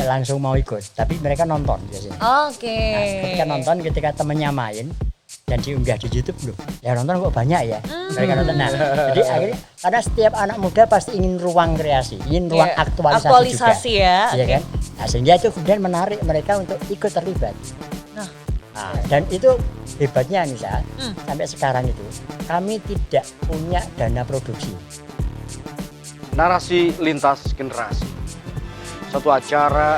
langsung mau ikut, tapi mereka nonton biasanya. Oke. Nah, ketika nonton, ketika temennya main dan diunggah di YouTube loh, ya nonton kok banyak ya. Mereka nonton. Nah, jadi akhirnya karena setiap anak muda pasti ingin ruang kreasi, ingin ruang aktualisasi juga, ya. ya kan? Nah, sehingga itu kemudian menarik mereka untuk ikut terlibat. Nah, dan itu hebatnya Nisa, sampai sekarang itu kami tidak punya dana produksi. Narasi lintas generasi, satu acara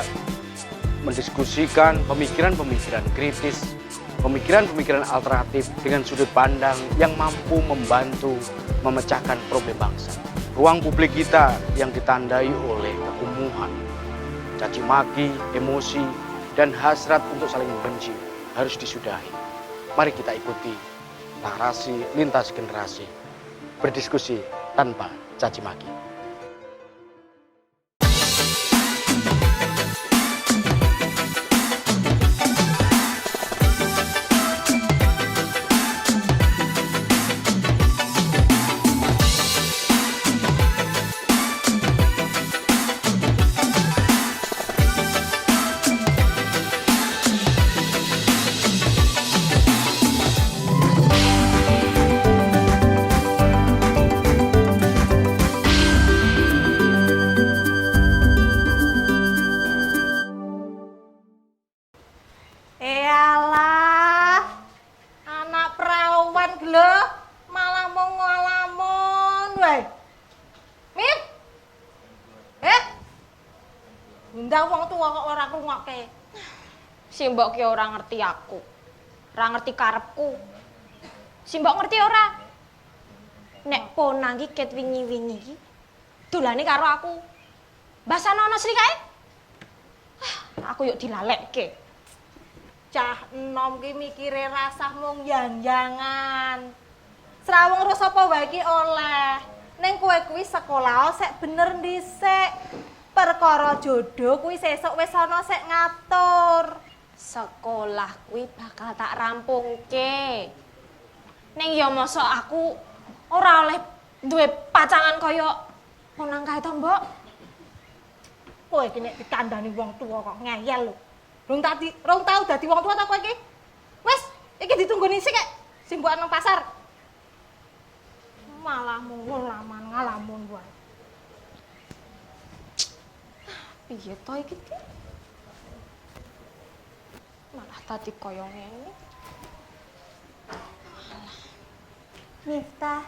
mendiskusikan pemikiran-pemikiran kritis, pemikiran-pemikiran alternatif dengan sudut pandang yang mampu membantu memecahkan problem bangsa. Ruang publik kita yang ditandai oleh kekumuhan, caci maki, emosi, dan hasrat untuk saling membenci harus disudahi. Mari kita ikuti narasi lintas generasi, berdiskusi tanpa caci maki. Eyalah, anak perawan gelo malah mau ngalamun, weh. Mit, undang wong tua kok ora ngrungokke. Si mbok ki ora ngerti aku. Ora ngerti karepku. Si mbok ngerti ora? Nek ponang ki ket wingi-wingi ki dolane karo aku. Basane ana sri kae. Aku yuk dilalekke. Cah enom ki mikire rasah mung yang-yangan. Srawung terus apa wae ki oleh. Ning kowe kuwi sekolah sek bener dhisik. Perkara jodoh kuwi sesuk wis ana sek ngatur. Sekolah kuwi bakal tak rampungke. Ning ya mosok aku ora oleh duwe pacangan kaya ponang kae to, Mbok. Kowe iki nek dikandani wong tua kok ngeyel lho. Rong tau dadi wong tua ta kowe iki? Wis, iki ditunggoni sik kek. Sing mbok nang pasar. Malah mung ngalamun wae. Piye to iki? Malah tadi kaya ngene. Miftah,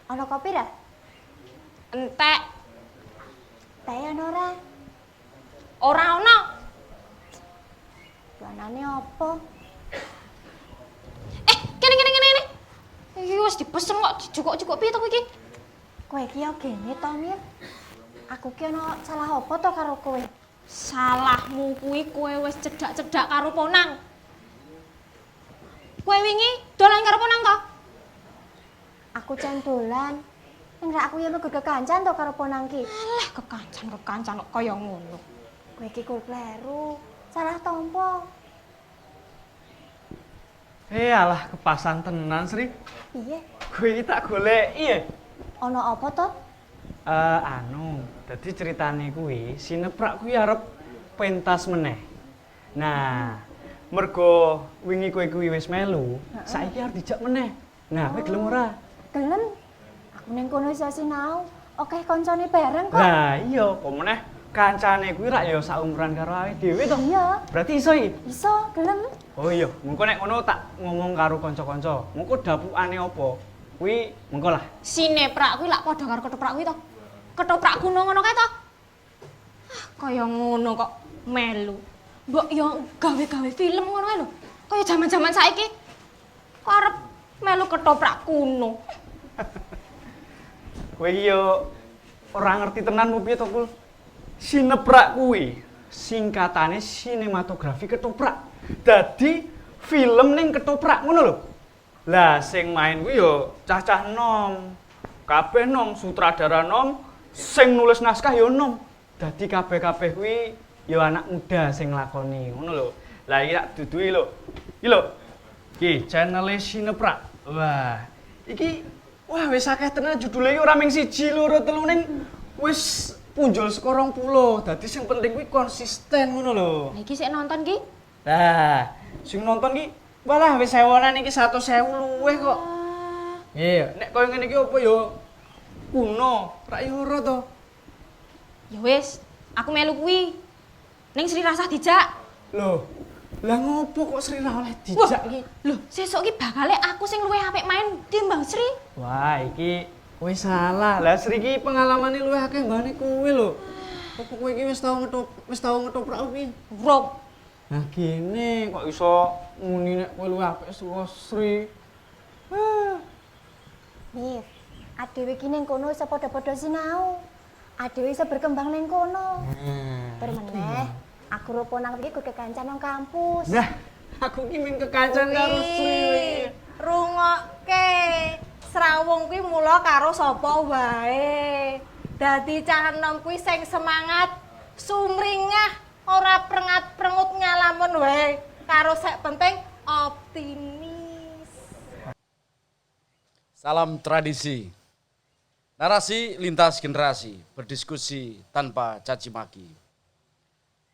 ana kopi dah? Entek, Teh ana ora? ora ono. Warnane apa? Kene. Iki wis dipesen kok dijukuk-jukuk piye to kowe iki? Kowe iki yo gene to, Mir. Aku ki ana salah apa to karo kowe? Salahmu kuwi kowe wis cedak-cedak karo ponang. Kowe wingi dolan karo ponang to? Aku jan dolan. Ning ra aku yo mlebu kekancan to karo ponang ki. Alah kekancan kok kaya ngono. Kowe iki kul kleru. Salah tompo. Alah, kepasan tenan, Sri. Piye? Kowe iki tak goleki ya. Ana apa to? Dadi ceritane kuwi, sineprak kuwi arep pentas meneh. Nah, mergo wingi kowe kuwi wis melu, saiki arep dijak meneh. Nah, kowe gelem ora? Gelem. Aku ning kono iso sinau. Oke koncone bareng kok. Lah iya, kok meneh kancane kuwi rak ya saumuran karo awake dhewe to. Iya. Berarti iso iki? Iso, gelem. Oh iya, mengko nek ngono tak ngomong karo kanca-kanca. Mengko dapukane apa? Kuwi mengko lah. Sineprak kuwi lak padha karo ketoprak kuwi to. Ketoprak kuno ngono kae to. Kaya ngono kok melu. Mbok yo gawe-gawe film ngono kae lho. Kaya jaman-jaman saiki. Kok arep melu ketoprak kuno. Kowe iki yo ora ngerti tenan piye to, Kul. Sineprak kuwi singkatane sinematografi ketoprak. Dadi film ning ketoprak ngono lho. Lah sing main kuwi yo cah-cah nom. Kabeh nom, sutradara nom, sing nulis naskah yo nom. Dadi kabeh-kabeh kuwi yo anak muda sing nglakoni ngono lho. Lah iki tak duduhi lho. Iki lho. Iki channel Sineprak. Wah, iki wis akeh tenan judule iki ora mung 1, 2, 3 ning wis punjul saka 20. Dadi sing penting kuwi konsisten ngono lho. Lah iki sik nonton ki. Nah, sing nonton ki walah wis sewonan iki 100.000 luwih kok. Iya, nek koyo ngene iki opo yo kuno, ra yo ora to. Ya wis, aku melu kuwi. Ning Sri Rasah dijak. Loh, lah ngopo kok Sri ra oleh dijak iki? Loh, sesuk ki bakale aku sing luwih apik main timbang Sri. Wah, iki wis salah. Lah Sri ki pengalamane luwih akeh mbane kowe lho. Kok kowe iki wis tau ngetoprak kuwi? Urung. Nah gini kok iso muni nek kowe luwih apik saka Sri. Nih, adewe ki ning kono iso padha-padha sinau. Adewe iso berkembang ning kono. Permeneh, aku ro ponang iki kudu kekancan nang kampus. Nah, aku ki ming kekancan karo Sri. Rungokke. Srawung kuwi mula karo sapa wae. Dadi cah enom kuwi sing semangat, sumringah, ora prengat-prengut ngalamun wae. Karo sek penting optimis. Salam tradisi. Narasi lintas generasi, berdiskusi tanpa caci maki.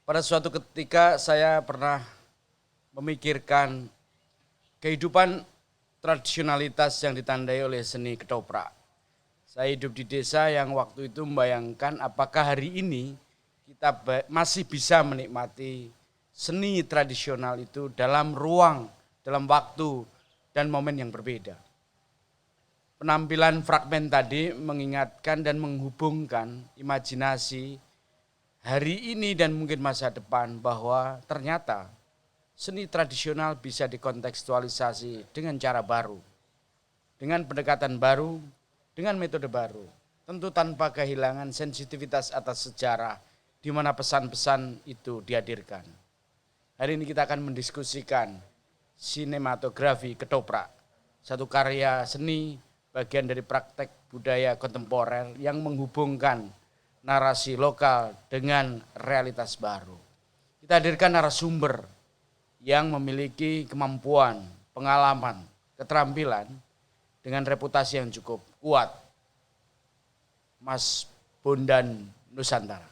Pada suatu ketika saya pernah memikirkan kehidupan tradisionalitas yang ditandai oleh seni ketoprak. Saya hidup di desa yang waktu itu membayangkan apakah hari ini kita masih bisa menikmati seni tradisional itu dalam ruang, dalam waktu, dan momen yang berbeda. Penampilan fragmen tadi mengingatkan dan menghubungkan imajinasi hari ini dan mungkin masa depan bahwa ternyata seni tradisional bisa dikontekstualisasi dengan cara baru, dengan pendekatan baru, dengan metode baru, tentu tanpa kehilangan sensitivitas atas sejarah di mana pesan-pesan itu dihadirkan. Hari ini kita akan mendiskusikan sinematografi ketoprak, satu karya seni bagian dari praktek budaya kontemporer yang menghubungkan narasi lokal dengan realitas baru. Kita hadirkan narasumber yang memiliki kemampuan, pengalaman, keterampilan dengan reputasi yang cukup kuat. Mas Bondan Nusantara.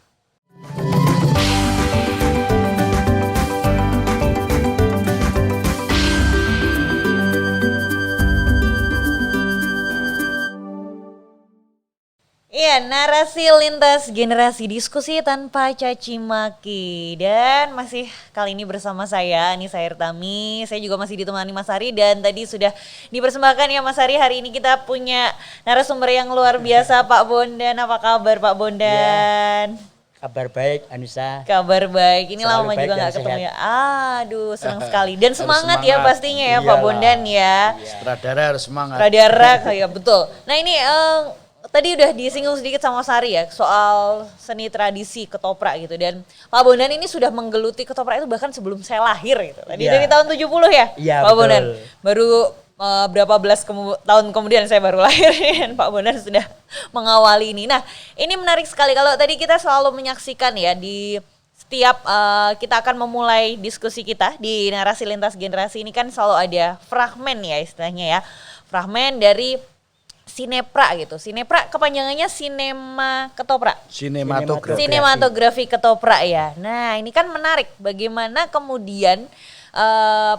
Iya, narasi lintas generasi, diskusi tanpa caci maki. Dan masih kali ini bersama saya, Anissa Hirtami. Saya juga masih ditemani Mas Ari dan tadi sudah dipersembahkan ya Mas Ari. Hari ini kita punya narasumber yang luar biasa, Pak Bondan. Apa kabar Pak Bondan? Ya, kabar baik Anissa. Kabar baik, ini Selalu lama baik juga dan gak ketemu sehat. ya. Aduh, senang sekali. Dan semangat ya semangat. pastinya ya Pak Iyalah. Bondan ya. Sutradara harus semangat. Radara kayak betul. Nah ini tadi udah disinggung sedikit sama Sari ya soal seni tradisi ketoprak gitu, dan Pak Bondan ini sudah menggeluti ketoprak itu bahkan sebelum saya lahir gitu. Tadi Iya. dari tahun 70 ya, Iya, Pak betul. Bondan. Baru berapa belas tahun kemudian saya baru lahir dan Pak Bondan sudah mengawali ini. Nah, ini menarik sekali kalau tadi kita selalu menyaksikan ya di setiap kita akan memulai diskusi kita di narasi lintas generasi ini kan selalu ada fragmen ya istilahnya ya. Fragmen dari sinepra gitu. Sinepra kepanjangannya sinema ketoprak. Sinematografi. Sinematografi ketoprak ya. Nah, ini kan menarik bagaimana kemudian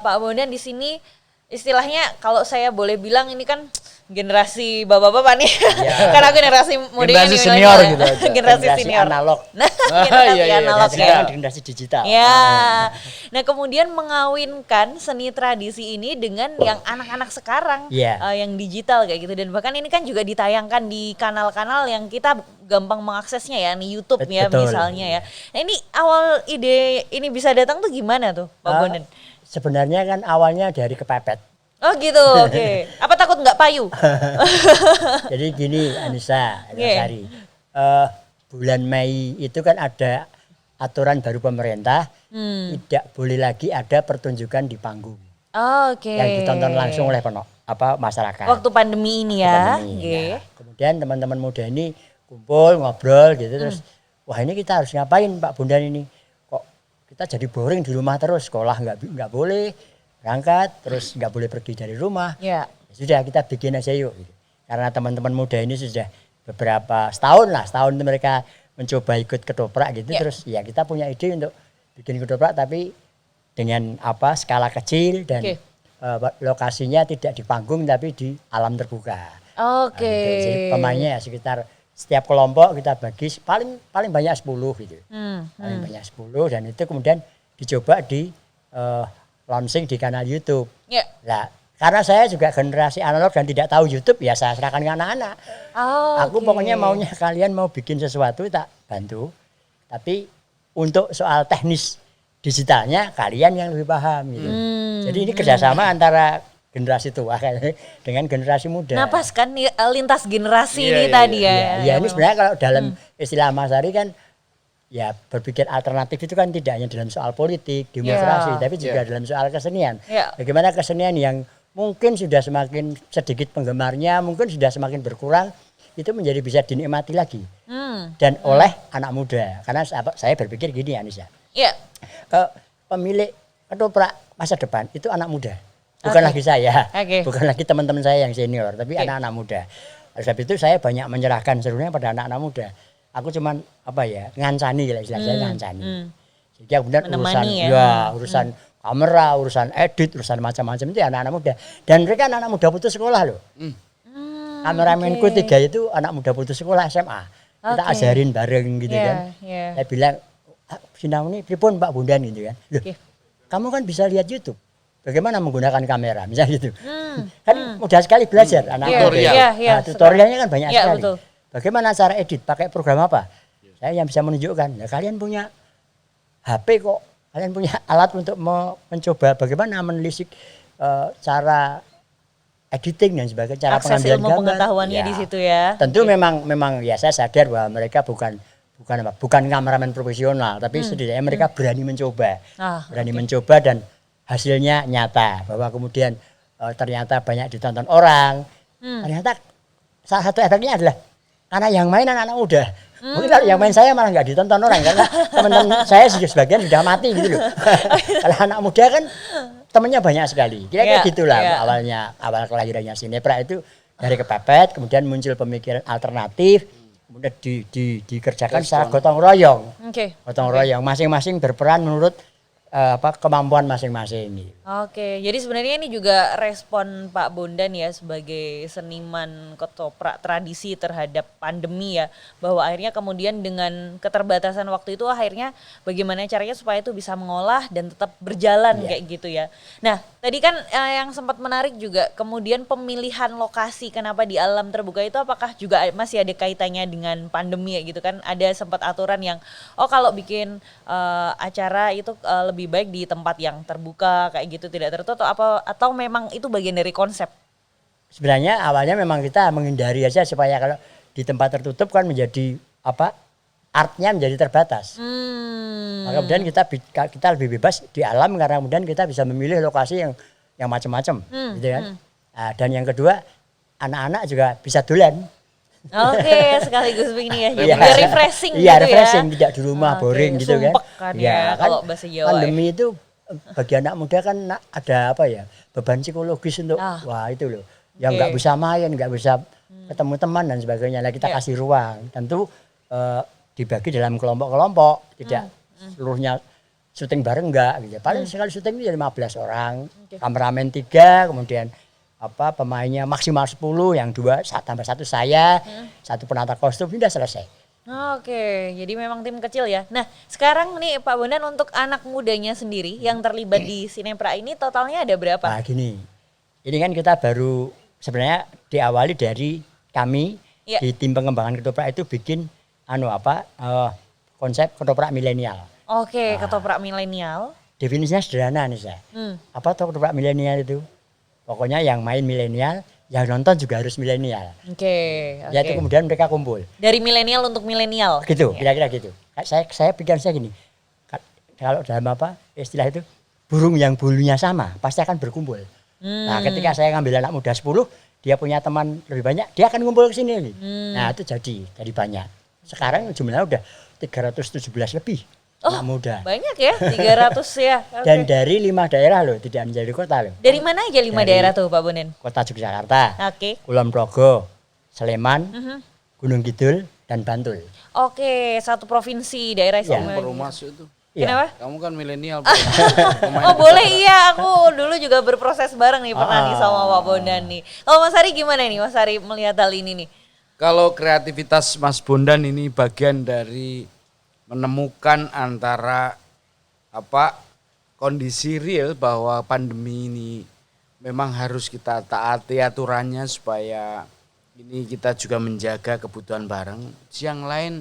Pak Bondan di sini istilahnya kalau saya boleh bilang ini kan generasi bapak-bapak nih. Ya. Karena aku generasi mudanya Generasi nih, senior milenial. gitu aja. Generasi senior. analog. Nah, generasi Iya, iya, analog iya. ya. Sekarang generasi digital. Ya, nah kemudian mengawinkan seni tradisi ini dengan yang anak-anak sekarang, Iya. yang digital kayak gitu, dan bahkan ini kan juga ditayangkan di kanal-kanal yang kita gampang mengaksesnya ya, nih YouTube ya Betul. misalnya ya. Nah ini awal ide ini bisa datang tuh gimana tuh Pak Bondan? Sebenarnya kan awalnya dari kepepet. Oh gitu, oke. Apa takut nggak payu? Jadi gini Anissa, Iya. Sari. Bulan Mei itu kan ada aturan baru pemerintah, tidak boleh lagi ada pertunjukan di panggung Oke. yang ditonton langsung oleh masyarakat. Waktu pandemi ini ya. Pandemi. Oke. Nah, kemudian teman-teman muda ini kumpul ngobrol gitu terus, wah ini kita harus ngapain Pak Bondan ini? Kok kita jadi boring di rumah terus, sekolah nggak boleh berangkat, terus nggak boleh pergi dari rumah. Ya. Sudah kita bikin aja yuk. Gitu. Karena teman-teman muda ini sudah setahun itu mereka mencoba ikut ketoprak gitu, terus ya kita punya ide untuk bikin ketoprak tapi dengan apa skala kecil dan lokasinya tidak di panggung tapi di alam terbuka. Oke. Nah, gitu. Jadi pemainnya ya sekitar setiap kelompok kita bagi paling banyak 10 gitu. Paling banyak 10 dan itu kemudian dicoba di launching di kanal YouTube. Ya. Nah, karena saya juga generasi analog dan tidak tahu YouTube ya saya serahkan ke anak-anak. Aku pokoknya maunya kalian mau bikin sesuatu tak bantu. Tapi untuk soal teknis digitalnya kalian yang lebih paham gitu. Jadi ini kerjasama antara generasi tua dengan generasi muda. Napas kan lintas generasi ini tadi ya. Iya, ini sebenarnya kalau dalam istilah Mas Ari kan ya berpikir alternatif itu kan tidak hanya dalam soal politik, demokrasi, tapi juga dalam soal kesenian. Bagaimana kesenian yang mungkin sudah semakin sedikit penggemarnya, mungkin sudah semakin berkurang, itu menjadi bisa dinikmati lagi. Dan oleh anak muda. Karena saya berpikir gini Anissa. Iya. Pemilik ketoprak masa depan itu anak muda. Bukan lagi saya, bukan lagi teman-teman saya yang senior, tapi anak-anak muda. Oleh sebab itu saya banyak menyerahkan seluruhnya pada anak-anak muda. Aku cuman ngancani lah istilah saya ngancani. Jadi kemudian urusan kamera, urusan edit, urusan macam-macam itu anak-anak muda. Dan mereka anak-anak muda putus sekolah loh. Kameramenku 3 itu anak muda putus sekolah SMA. Kita ajarin bareng gitu kan. Saya bilang, Sinau ini pripun Pak Bondan gitu kan. Loh, kamu kan bisa lihat YouTube. Bagaimana menggunakan kamera, misalnya gitu. Kan mudah sekali belajar anak muda. Tutorialnya kan banyak sekali. Betul. Bagaimana cara edit, pakai program apa? Saya yang bisa menunjukkan. Nah, kalian punya HP kok, kalian punya alat untuk mencoba bagaimana menelisik cara editing dan sebagainya, cara akses pengambilan ilmu gambar. Pengetahuannya di situ ya. Tentu memang ya saya sadar bahwa mereka bukan kameramen profesional, tapi setidaknya mereka berani mencoba. Mencoba dan hasilnya nyata bahwa kemudian ternyata banyak ditonton orang. Ternyata salah satu efeknya adalah karena yang main anak-anak muda. Mungkin kalau yang main saya malah nggak ditonton orang karena teman-teman saya sebagian sudah mati gitu loh. Kalau anak muda kan temennya banyak sekali. Kira-kira gitulah awal kelahirannya Sineprak itu dari kepepet, kemudian muncul pemikiran alternatif, kemudian dikerjakan secara gotong royong. Gotong royong masing-masing berperan menurut kemampuan masing-masing. Oke, jadi sebenarnya ini juga respon Pak Bondan ya sebagai seniman ketoprak tradisi terhadap pandemi ya, bahwa akhirnya kemudian dengan keterbatasan waktu itu akhirnya bagaimana caranya supaya itu bisa mengolah dan tetap berjalan kayak gitu ya. Nah, tadi kan yang sempat menarik juga kemudian pemilihan lokasi kenapa di alam terbuka itu apakah juga masih ada kaitannya dengan pandemi ya gitu kan? Ada sempat aturan yang kalau bikin acara itu lebih baik di tempat yang terbuka kayak gitu tidak tertutup atau memang itu bagian dari konsep? Sebenarnya awalnya memang kita menghindari aja supaya kalau di tempat tertutup kan menjadi artnya menjadi terbatas. Maka kemudian kita lebih bebas di alam karena kemudian kita bisa memilih lokasi yang macam-macam gitu kan. Dan yang kedua anak-anak juga bisa dolan. Oke, sekaligus begini ya. Biar refreshing gitu ya. Iya, refreshing, tidak di rumah boring gitu kan. Kan ya, kalau bahasa Jawa. Pandemi itu bagi anak muda kan ada beban psikologis untuk wah itu loh. Yang nggak bisa main, nggak bisa ketemu teman dan sebagainya. Nah, kita kasih ruang. Tentu dibagi dalam kelompok-kelompok, tidak seluruhnya syuting bareng enggak gitu. Paling sekali syuting itu 15 orang, kameramen 3, kemudian pemainnya maksimal 10, yang 2 tambah 1 saya, 1 penata kostum, sudah selesai. Oke, jadi memang tim kecil ya. Nah, sekarang nih Pak Bondan untuk anak mudanya sendiri yang terlibat di Sineprak ini totalnya ada berapa? Nah gini, ini kan kita baru sebenarnya diawali dari kami di tim pengembangan ketoprak itu bikin konsep ketoprak milenial. Oke, ketoprak milenial. Definisinya sederhana nih saya. Apa tuh ketoprak milenial itu? Pokoknya yang main milenial, yang nonton juga harus milenial. Oke. Ya itu kemudian mereka kumpul. Dari milenial untuk milenial. Gitu, kira-kira gitu. Saya pikir saya gini, kalau dalam istilah itu, burung yang bulunya sama pasti akan berkumpul. Nah ketika saya ngambil anak muda 10, dia punya teman lebih banyak, dia akan kumpul ke sini. Nah itu jadi banyak. Sekarang jumlahnya udah 317 lebih. Anak muda. Banyak ya, 300 ya. Dan dari 5 daerah loh, tidak menjadi kota loh. Dari mana aja 5 daerah tuh Pak Bondan? Kota Yogyakarta, Kulon Progo, Sleman, Gunung Kidul dan Bantul. Oke, satu provinsi daerah Ya. istimewa. Baru masuk itu. Iya. Kenapa? Kamu kan milenial. Oh boleh, iya, aku dulu juga berproses bareng nih pernah nih sama Pak Bondan nih. Kalau Mas Ari gimana nih, Mas Ari melihat hal ini nih? Kalau kreativitas Mas Bondan ini bagian dari menemukan antara kondisi real bahwa pandemi ini memang harus kita taati aturannya supaya ini kita juga menjaga kebutuhan bareng. Yang lain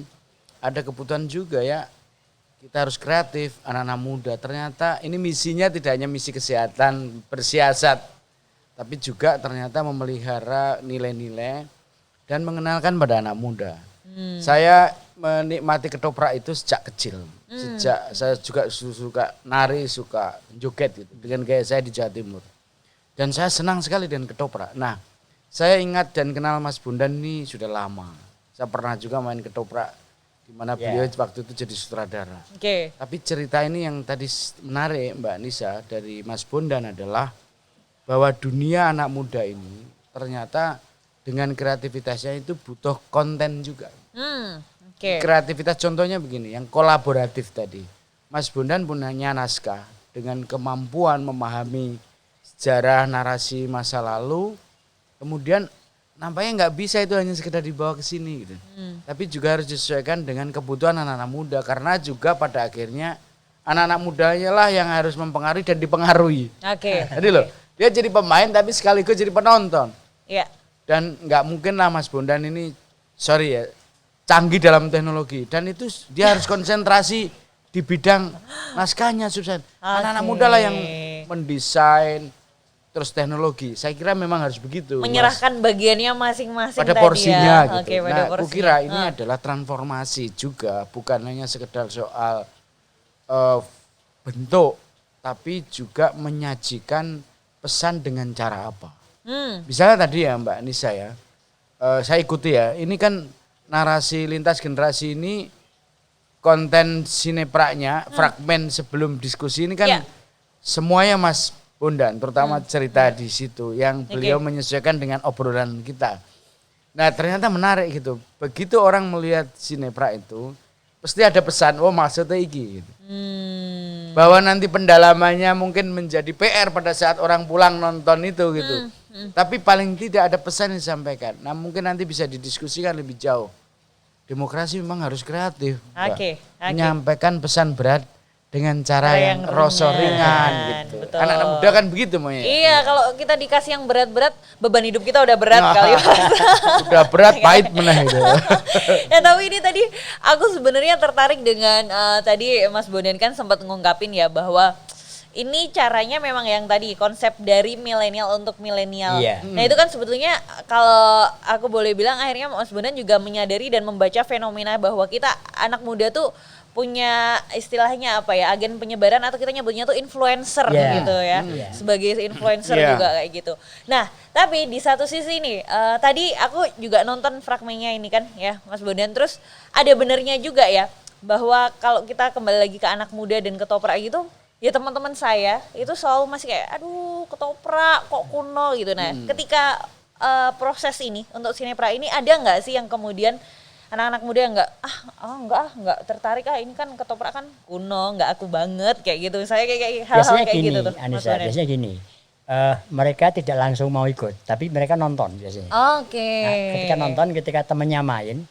ada kebutuhan juga ya. Kita harus kreatif, anak-anak muda. Ternyata ini misinya tidak hanya misi kesehatan, bersiasat, tapi juga ternyata memelihara nilai-nilai dan mengenalkan pada anak muda. Saya menikmati ketoprak itu sejak kecil. Sejak saya juga suka nari, suka joget gitu dengan gaya saya di Jawa Timur. Dan saya senang sekali dengan ketoprak. Nah, saya ingat dan kenal Mas Bondan ini sudah lama. Saya pernah juga main ketoprak di mana beliau waktu itu jadi sutradara. Oke. Tapi cerita ini yang tadi menarik Mbak Nisa dari Mas Bondan adalah bahwa dunia anak muda ini ternyata dengan kreativitasnya itu butuh konten juga. Oke. Kreativitas contohnya begini, yang kolaboratif tadi. Mas Bondan punya naskah dengan kemampuan memahami sejarah narasi masa lalu, kemudian nampaknya nggak bisa itu hanya sekedar dibawa ke sini gitu. Tapi juga harus disesuaikan dengan kebutuhan anak-anak muda karena juga pada akhirnya anak-anak mudanya lah yang harus mempengaruhi dan dipengaruhi. Oke. Jadi loh, dia jadi pemain tapi sekaligus jadi penonton. Iya. Dan nggak mungkin lah Mas Bondan ini, sorry ya, canggih dalam teknologi. Dan itu dia harus konsentrasi di bidang naskahnya, substansi. Anak-anak muda lah yang mendesain, terus teknologi. Saya kira memang harus begitu. Menyerahkan bagiannya masing-masing pada tadi porsinya ya. gitu. Oke, pada Nah, aku porsinya. kira ini adalah transformasi juga, bukan hanya sekedar soal bentuk, tapi juga menyajikan pesan dengan cara apa. Misalnya tadi ya Mbak Nisa ya, saya ikuti ya, ini kan narasi lintas generasi ini konten sinepraknya, fragmen sebelum diskusi ini kan semuanya Mas Bondan, terutama cerita di situ yang beliau menyesuaikan dengan obrolan kita. Nah ternyata menarik gitu, begitu orang melihat sineprak itu, pasti ada pesan, oh maksudnya iki gitu. Bahwa nanti pendalamannya mungkin menjadi PR pada saat orang pulang nonton itu gitu. Tapi paling tidak ada pesan yang disampaikan. Nah mungkin nanti bisa didiskusikan lebih jauh. Demokrasi memang harus kreatif. Oke. Menyampaikan pesan berat dengan cara yang rasa ringan gitu. Betul. Anak-anak muda kan begitu maunya. Iya, kalau kita dikasih yang berat-berat, beban hidup kita udah berat kali. Udah berat, pahit meneh itu. Ya tapi ini tadi aku sebenarnya tertarik dengan tadi Mas Bondan kan sempat ngungkapin ya bahwa ini caranya memang yang tadi konsep dari milenial untuk milenial. Iya. Nah itu kan sebetulnya kalau aku boleh bilang akhirnya Mas Bondan juga menyadari dan membaca fenomena bahwa kita anak muda tuh punya istilahnya apa ya, agen penyebaran atau kita nyebutnya tuh influencer gitu ya. Sebagai influencer juga kayak gitu. Nah tapi di satu sisi nih tadi aku juga nonton fragmennya ini kan ya Mas Bondan, terus ada benernya juga ya bahwa kalau kita kembali lagi ke anak muda dan ketoprak gitu, ya teman-teman saya itu selalu masih kayak aduh ketoprak kok kuno gitu. Nah ketika proses ini untuk sineprak ini ada nggak sih yang kemudian anak-anak muda yang nggak tertarik ini kan ketoprak kan kuno, nggak aku banget kayak gitu. Saya kayak hal-hal Biasanya kayak gini, gitu tuh. Anissa, biasanya gini. Mereka tidak langsung mau ikut, tapi mereka nonton biasanya. Oke. Nah, ketika nonton, ketika temennya main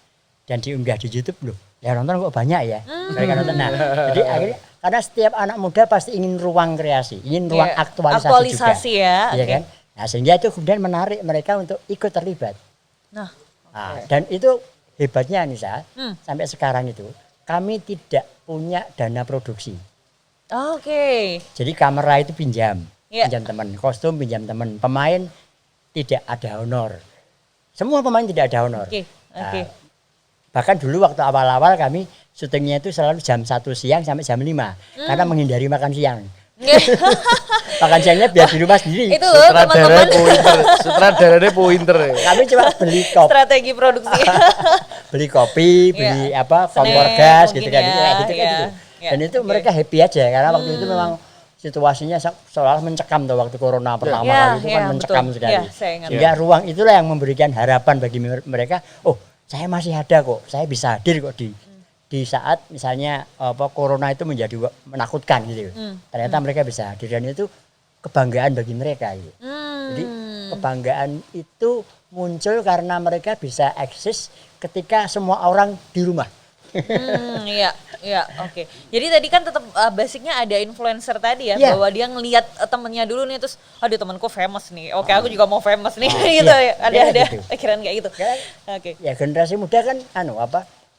dan diunggah di YouTube loh, ya nonton kok banyak ya. Mereka nonton. Nah, jadi akhirnya karena setiap anak muda pasti ingin ruang kreasi, ingin ruang aktualisasi juga. ya. Iya kan? Nah, sehingga itu kemudian menarik mereka untuk ikut terlibat. Nah, Dan itu hebatnya Anissa, sampai sekarang itu kami tidak punya dana produksi. Oke. Jadi kamera itu pinjam Iya. teman, kostum pinjam teman, pemain tidak ada honor. Semua pemain tidak ada honor. Oke. Bahkan dulu waktu awal-awal kami syutingnya itu selalu jam 1 siang sampai jam 5 karena menghindari makan siang. Makan siangnya biar di rumah sendiri. Itu loh teman-teman. Sutradaranya pointer. Kami cuma beli kopi, Strategi produksi. beli kopi, beli kompor Snack gas mungkin gitu kan. ya, Gitu. iya. Dan itu mereka happy aja karena waktu itu memang situasinya seolah mencekam tuh waktu corona pertama kali itu kan mencekam sekali. Saya ingat. Sehingga ruang itulah yang memberikan harapan bagi mereka, oh saya masih ada kok, saya bisa hadir kok di saat misalnya corona itu menjadi menakutkan gitu. Ternyata mereka bisa hadir dan itu kebanggaan bagi mereka gitu. Jadi kebanggaan itu muncul karena mereka bisa eksis ketika semua orang di rumah. Iya, oke. Jadi tadi kan tetap basicnya ada influencer tadi ya, bahwa dia ngelihat temennya dulu nih terus, aduh temanku famous nih, oke aku juga mau famous nih, gitu ya. Ada gitu. pikiran kayak gitu. Oke. Ya generasi muda kan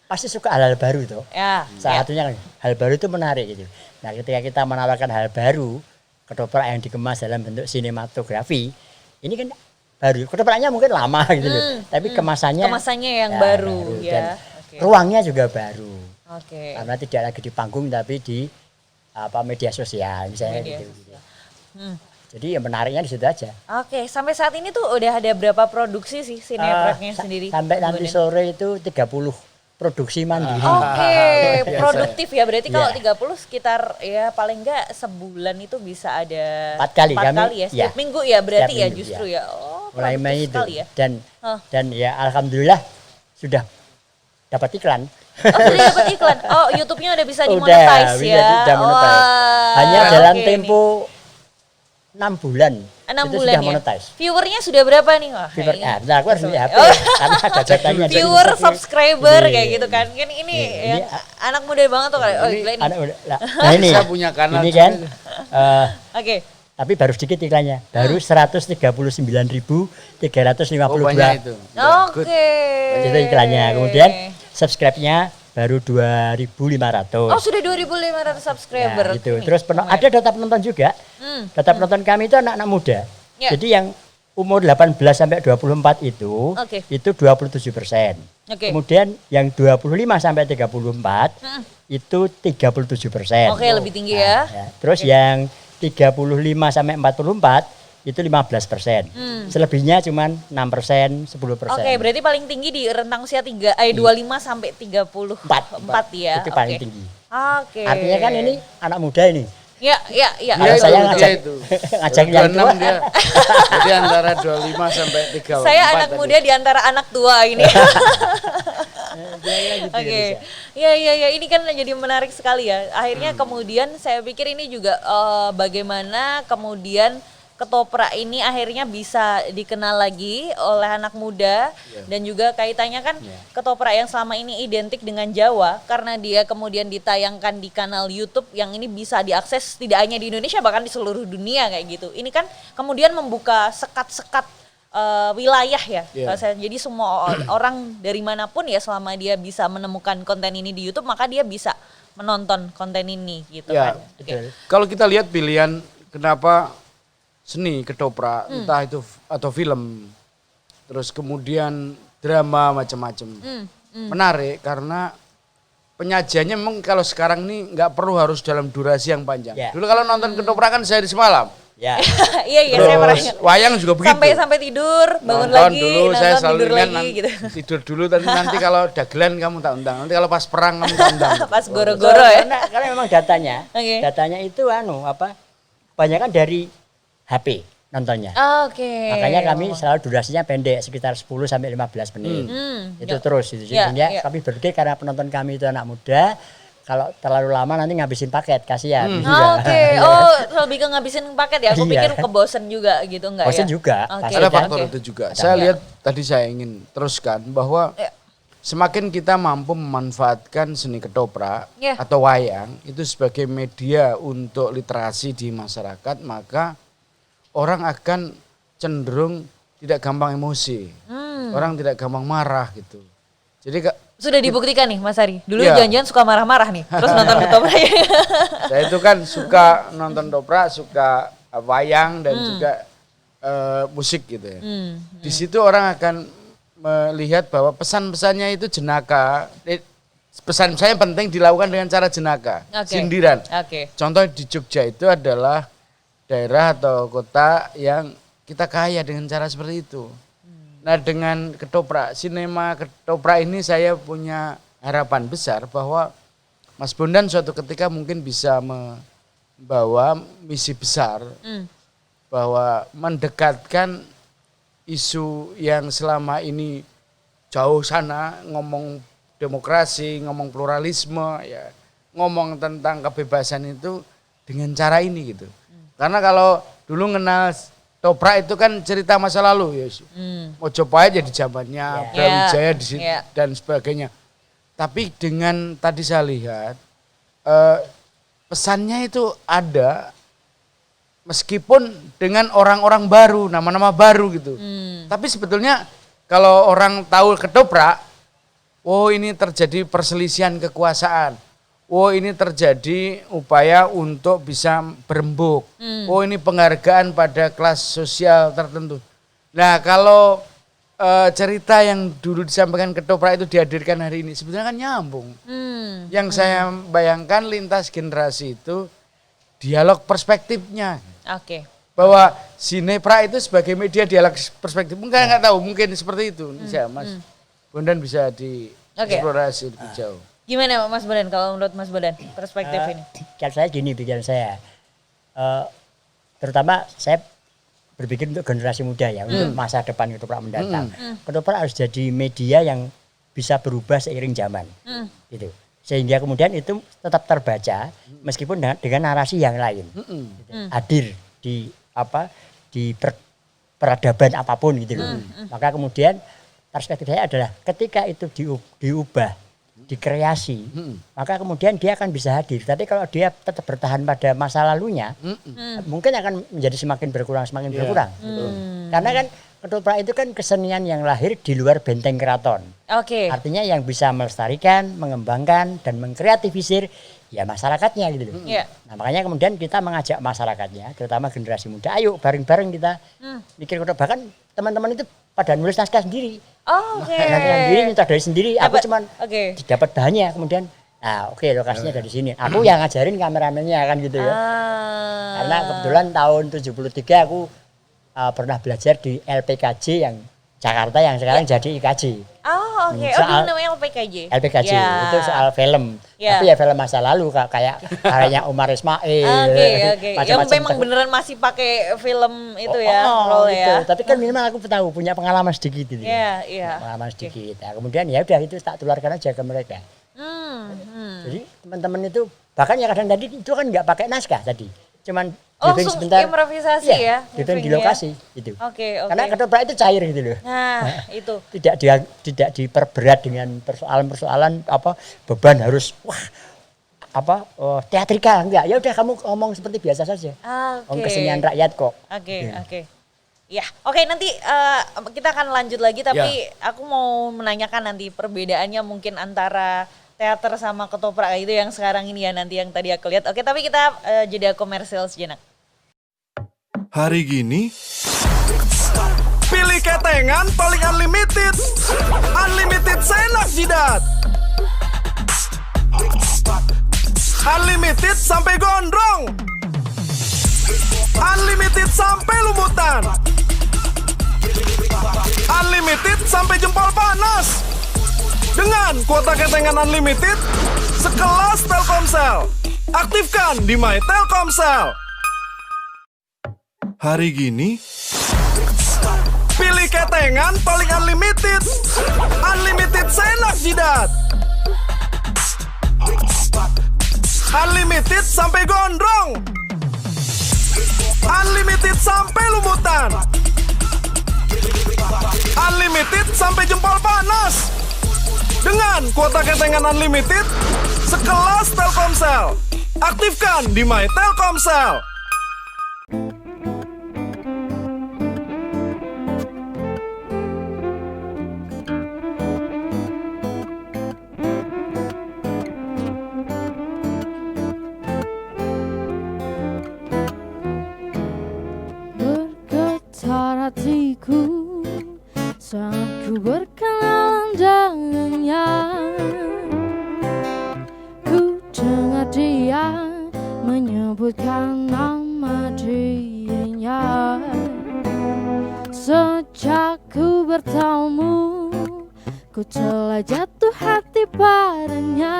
pasti suka hal-hal baru tuh. Ya. Salah satunya kan hal baru itu menarik gitu. Nah ketika kita menawarkan hal baru, ketoprak yang dikemas dalam bentuk sinematografi, ini kan baru. Ketopraknya mungkin lama gitu loh, tapi kemasannya yang baru ya. Dan ruangnya juga baru. Oke. Karena tidak lagi di panggung tapi di media sosial misalnya gitu. Jadi yang menariknya di situ aja. Oke, sampai saat ini tuh udah ada berapa produksi sih sinetronnya sendiri? Sampai nanti sore itu 30 produksi mandiri. Oke, produktif ya. Berarti kalau 30 sekitar ya paling enggak sebulan itu bisa ada 4 kali ya. Setiap minggu ya berarti ya minggu, justru ya. Oh, mulai Mei itu. Ya. Dan ya alhamdulillah sudah dapat iklan. Oh sudah dapat iklan. Oh YouTube-nya udah bisa dimonetize ya. Udah monetize. Hanya dalam tempo 6 bulan. 6 itu bulan sudah ya. monetize. Viewernya sudah berapa nih? Wah, Viewer, nah aku harus beli HP karena ada datanya. Viewer, subscriber kayak gitu kan. Kan ini ya, anak muda banget tuh kali. Oh gila ini. Anak muda. Nah ini Saya punya kanal ini kan. Oke. Tapi baru sedikit iklannya. Baru 139.352. banyak itu. Oke. Itu iklannya. Kemudian subscribe-nya baru 2.500. Oh sudah 2.500 subscriber. Ya, gitu. Terus ada data penonton juga. Data penonton kami itu anak-anak muda. Ya. Jadi yang umur 18 sampai 24 itu 27%. Oke. Kemudian yang 25 sampai 34 itu 37%. Oke, lebih tinggi ya. Terus yang 35 sampai 44 itu 15%. Selebihnya cuma 6%, 10%. Oke, berarti paling tinggi di rentang usia 25 sampai 34 ya. Itu paling tinggi. Oke. Artinya kan ini anak muda ini. Ya. Kalau saya ngajak yang tua. Dia. Jadi antara 25 sampai 34. Saya anak muda di antara anak tua ini. Oke. Ya, ini kan jadi menarik sekali ya. Akhirnya kemudian saya pikir ini juga bagaimana kemudian ketoprak ini akhirnya bisa dikenal lagi oleh anak muda dan juga kaitannya kan ketoprak yang selama ini identik dengan Jawa karena dia kemudian ditayangkan di kanal YouTube yang ini bisa diakses tidak hanya di Indonesia bahkan di seluruh dunia kayak gitu. Ini kan kemudian membuka sekat-sekat wilayah ya. Jadi semua orang dari manapun ya selama dia bisa menemukan konten ini di YouTube maka dia bisa menonton konten ini gitu kan. Okay. Kalau kita lihat pilihan kenapa seni ketoprak entah itu atau film terus kemudian drama macam-macam menarik karena penyajiannya memang kalau sekarang ini nggak perlu harus dalam durasi yang panjang. Dulu kalau nonton ketoprak kan sehari semalam. Iya, terus saya pernah ingat. wayang juga begitu. Sampai tidur, bangun nonton lagi, dulu, saya selalu tidur lagi gitu. Tidur dulu nanti kalau dagelan kamu tak undang. Nanti kalau pas perang kamu tak undang. Pas goro-goro ya. Karena memang datanya. Datanya itu kebanyakan dari HP nontonnya. Makanya kami selalu durasinya pendek sekitar 10 sampai 15 menit. Itu terus itu. Jadi kami berpikir karena penonton kami itu anak muda, kalau terlalu lama nanti ngabisin paket, kasihan. Lebih ke ngabisin paket ya. Aku pikir kebosen juga gitu enggak ya? Bosen juga. Ada faktor itu juga. Saya lihat tadi saya ingin teruskan bahwa semakin kita mampu memanfaatkan seni ketoprak atau wayang itu sebagai media untuk literasi di masyarakat, maka orang akan cenderung tidak gampang emosi. Orang tidak gampang marah gitu. Jadi sudah dibuktikan nih Mas Ari. Dulu jangan-jangan suka marah-marah nih. Terus nonton ketoprak. Saya itu kan suka nonton ketoprak, suka wayang dan juga musik gitu ya. Di situ orang akan melihat bahwa pesan-pesannya itu jenaka. Pesan saya penting dilakukan dengan cara jenaka, sindiran. Contoh di Jogja itu adalah daerah atau kota yang kita kaya dengan cara seperti itu. Nah dengan ketoprak, sinema ketoprak ini saya punya harapan besar bahwa Mas Bondan suatu ketika mungkin bisa membawa misi besar bahwa mendekatkan isu yang selama ini jauh sana ngomong demokrasi, ngomong pluralisme, ya ngomong tentang kebebasan itu dengan cara ini gitu. Karena kalau dulu kenal Toprak itu kan cerita masa lalu ya. Mojopahit ya di zamannya Brawijaya di situ dan sebagainya. Tapi dengan tadi saya lihat pesannya itu ada meskipun dengan orang-orang baru, nama-nama baru gitu. Tapi sebetulnya kalau orang tahu ketoprak, oh ini terjadi perselisihan kekuasaan. Oh ini terjadi upaya untuk bisa berembuk. Oh ini penghargaan pada kelas sosial tertentu. Nah kalau cerita yang dulu disampaikan ketoprak itu dihadirkan hari ini sebetulnya kan nyambung. Yang saya bayangkan lintas generasi itu dialog perspektifnya. Oke. Bahwa Sinepra itu sebagai media dialog perspektif. Mungkin nggak tahu, mungkin seperti itu. Bisa Mas Bondan bisa dieksplorasi lebih jauh. Gimana Mas Bondan kalau menurut Mas Bondan perspektif ini? Kalau saya gini pikiran saya, terutama saya berpikir untuk generasi muda ya, untuk masa depan ketoprak mendatang. Ketoprak harus jadi media yang bisa berubah seiring zaman, gitu. Sehingga kemudian itu tetap terbaca meskipun dengan narasi yang lain, gitu. Hadir di peradaban apapun gitu loh. Maka kemudian perspektif saya adalah ketika itu diubah, dikreasi, maka kemudian dia akan bisa hadir. Tapi kalau dia tetap bertahan pada masa lalunya, mungkin akan menjadi semakin berkurang. Karena kan ketoprak itu kan kesenian yang lahir di luar benteng keraton. Artinya yang bisa melestarikan, mengembangkan, dan mengkreatifisir ya masyarakatnya gitu loh. Nah makanya kemudian kita mengajak masyarakatnya, terutama generasi muda, ayo bareng-bareng kita mikir ketoprak. Bahkan teman-teman itu pada nulis naskah sendiri. Nyutradari sendiri. Aku cuman dapat bahannya kemudian. Nah lokasinya dari sini. Aku yang ngajarin kameramennya kan gitu ya. Karena kebetulan tahun 73 aku pernah belajar di LPKJ yang Jakarta yang sekarang jadi IKJ. Dulu namanya LPKJ. LPKJ itu soal film. Tapi ya film masa lalu kayak karyanya Umar Ismail. Yang memang beneran masih pakai film itu ya. Tapi kan minimal aku tahu punya pengalaman sedikit itu. Pengalaman sedikit. Nah, kemudian ya udah itu tak tularkan aja ke mereka. Jadi teman-teman itu bahkan yang kadang tadi itu kan nggak pakai naskah tadi. Cuman langsung sebentar improvisasi ya. Di lokasi gitu. Karena ketoprak itu cair gitu loh. Nah, itu. Tidak diperberat dengan persoalan-persoalan beban harus teatrikal enggak. Ya udah kamu ngomong seperti biasa saja. Kesenian rakyat kok. Ya, nanti kita akan lanjut lagi tapi aku mau menanyakan nanti perbedaannya mungkin antara teater sama ketoprak itu yang sekarang ini ya nanti yang tadi aku lihat. Tapi kita jeda komersial sejenak. Hari gini pilih ketengan paling unlimited. Unlimited seenak jidat. Unlimited sampai gondrong. Unlimited sampai lumutan. Unlimited sampai jempol panas. Dengan kuota ketengan unlimited sekelas Telkomsel. Aktifkan di My Telkomsel. Hari gini pilih ketengan paling unlimited. Unlimited seenak jidat. Unlimited sampai gondrong. Unlimited sampai lumutan. Unlimited sampai jempol panas. Dengan kuota ketengan unlimited sekelas Telkomsel. Aktifkan di My Telkomsel. Bergetar hatiku saat ku berkenalan dengannya. Ku dengar dia menyebutkan nama dirinya. Sejak ku bertemu, ku telah jatuh hati padanya.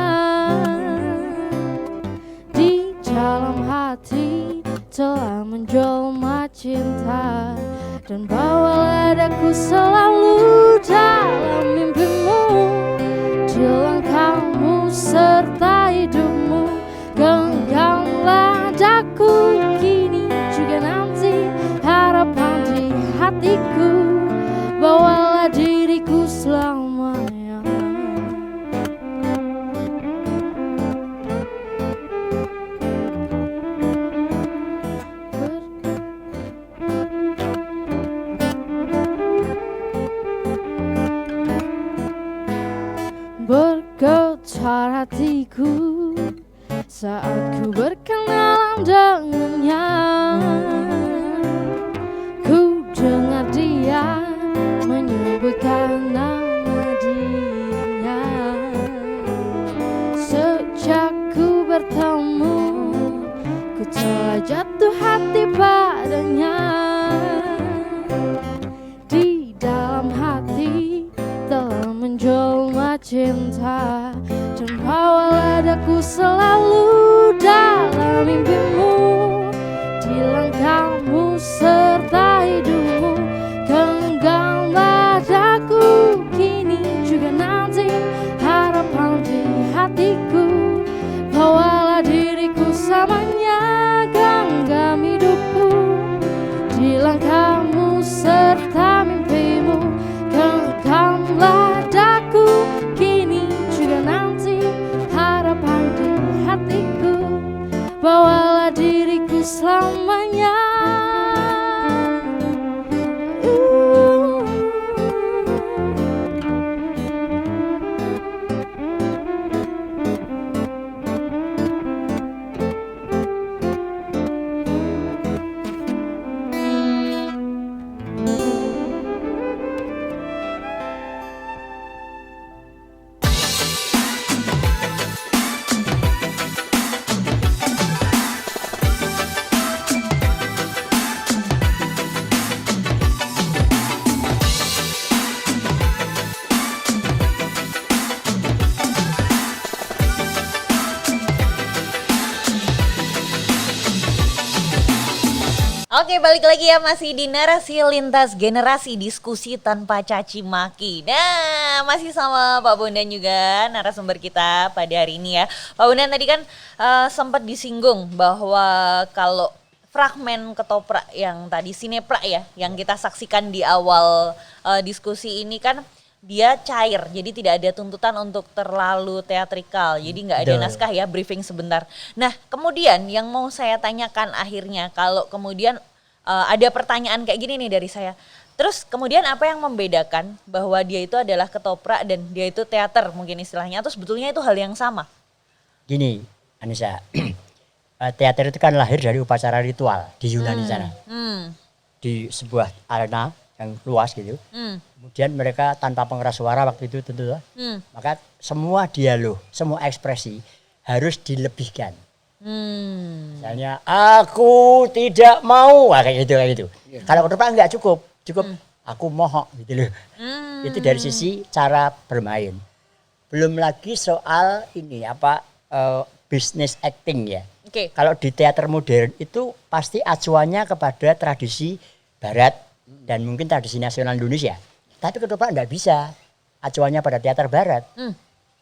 Di dalam hati telah menjelma cinta, dan bawalah aku selalu dalam mimpi. aku saat ku berkenalan dengannya. Ku dengar dia menyebutkan nama dirinya. Sejak ku bertemu, ku telah jatuh hati padanya. Di dalam hati telah menjelma cinta, dan bawalah daku selalu dalam mimpimu. Di langkahmu serta hidupmu, genggamlah daku kini juga nanti, harapan di hatiku. Bawalah diriku samanya, genggam hidupku. Di langkahmu serta mimpimu, genggamlah daku kini juga nanti, harapan di hatiku. Bawalah diriku selamanya. Oke, balik lagi ya, masih di narasi lintas generasi, diskusi tanpa caci maki. Nah, masih sama Pak Bondan juga narasumber kita pada hari ini ya. Pak Bondan tadi kan sempat disinggung bahwa kalau fragmen ketoprak yang tadi sineprak ya, yang kita saksikan di awal diskusi ini kan dia cair, jadi tidak ada tuntutan untuk terlalu teatrikal, jadi nggak ada naskah ya, briefing sebentar. Nah kemudian yang mau saya tanyakan akhirnya, kalau kemudian ada pertanyaan kayak gini nih dari saya, terus kemudian apa yang membedakan bahwa dia itu adalah ketoprak dan dia itu teater mungkin istilahnya, atau sebetulnya itu hal yang sama? Gini Anissa, teater itu kan lahir dari upacara ritual di Yunani sana, di sebuah arena yang luas gitu. Kemudian mereka tanpa pengeras suara waktu itu tentu, maka semua dialog, semua ekspresi harus dilebihkan. Misalnya aku tidak mau, kayak gitu. Kalau ketoprak enggak cukup aku mohok gitu loh. Itu dari sisi cara bermain. Belum lagi soal ini business acting ya. Kalau di teater modern itu pasti acuannya kepada tradisi barat dan mungkin tradisi nasional Indonesia. Tapi ketoprak enggak bisa acuannya pada teater barat.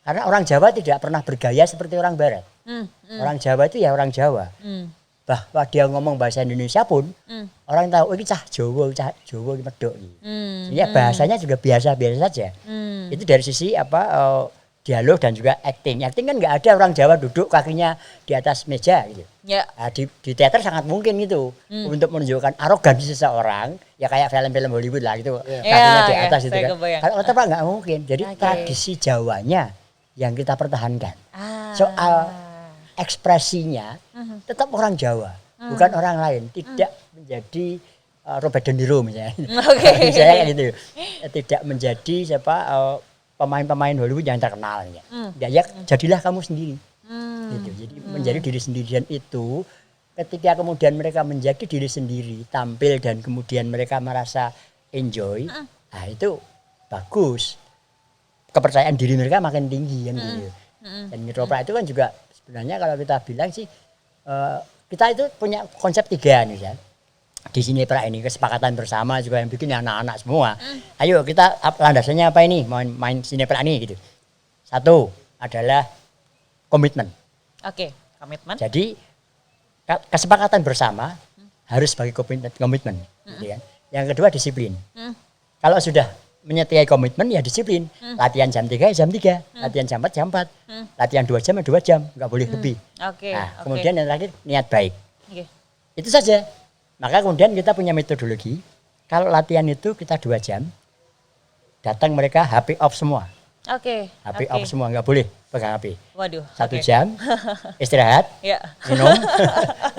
Karena orang Jawa tidak pernah bergaya seperti orang barat. Orang Jawa itu ya orang Jawa. Bahwa dia ngomong bahasa Indonesia pun orang tahu ini cah Jawa ini medok. Sehingga bahasanya juga biasa-biasa saja. Itu dari sisi dialog dan juga acting. Acting kan nggak ada orang Jawa duduk kakinya di atas meja gitu. Nah, di teater sangat mungkin gitu untuk menunjukkan arogansi seseorang, ya kayak film-film Hollywood lah gitu, kakinya di atas gitu kan. Kalau ketoprak nggak mungkin. Jadi tradisi Jawanya yang kita pertahankan. Soal ekspresinya tetap orang Jawa, bukan orang lain. Tidak menjadi Robert De Niro misalnya. Misalnya kayak gitu. Tidak menjadi pemain-pemain Hollywood yang terkenal ya jadilah kamu sendiri. Gitu. Jadi menjadi diri sendiri, dan itu ketika kemudian mereka menjadi diri sendiri, tampil dan kemudian mereka merasa enjoy, nah itu bagus. Kepercayaan diri mereka makin tinggi kan gitu. Dan ketoprak itu kan juga sebenarnya kalau kita bilang sih kita itu punya konsep 3 nih ya. Di sineprak ini kesepakatan bersama juga yang bikin anak-anak semua. Ayo kita landasannya apa ini main sineprak ini gitu. Satu adalah komitmen. Komitmen. Jadi kesepakatan bersama harus bagi komitmen. Gitu kan. Yang kedua disiplin. Kalau sudah menyetiai komitmen ya disiplin. Latihan jam 3 jam 3, latihan jam 4 jam 4, latihan 2 jam 2 jam, nggak boleh lebih. Kemudian yang terakhir niat baik. Itu saja. Maka kemudian kita punya metodologi. Kalau latihan itu kita 2 jam, datang mereka HP off semua. Oke. HP off semua, nggak boleh pegang HP. Waduh. 1 oke. jam, istirahat, Ya.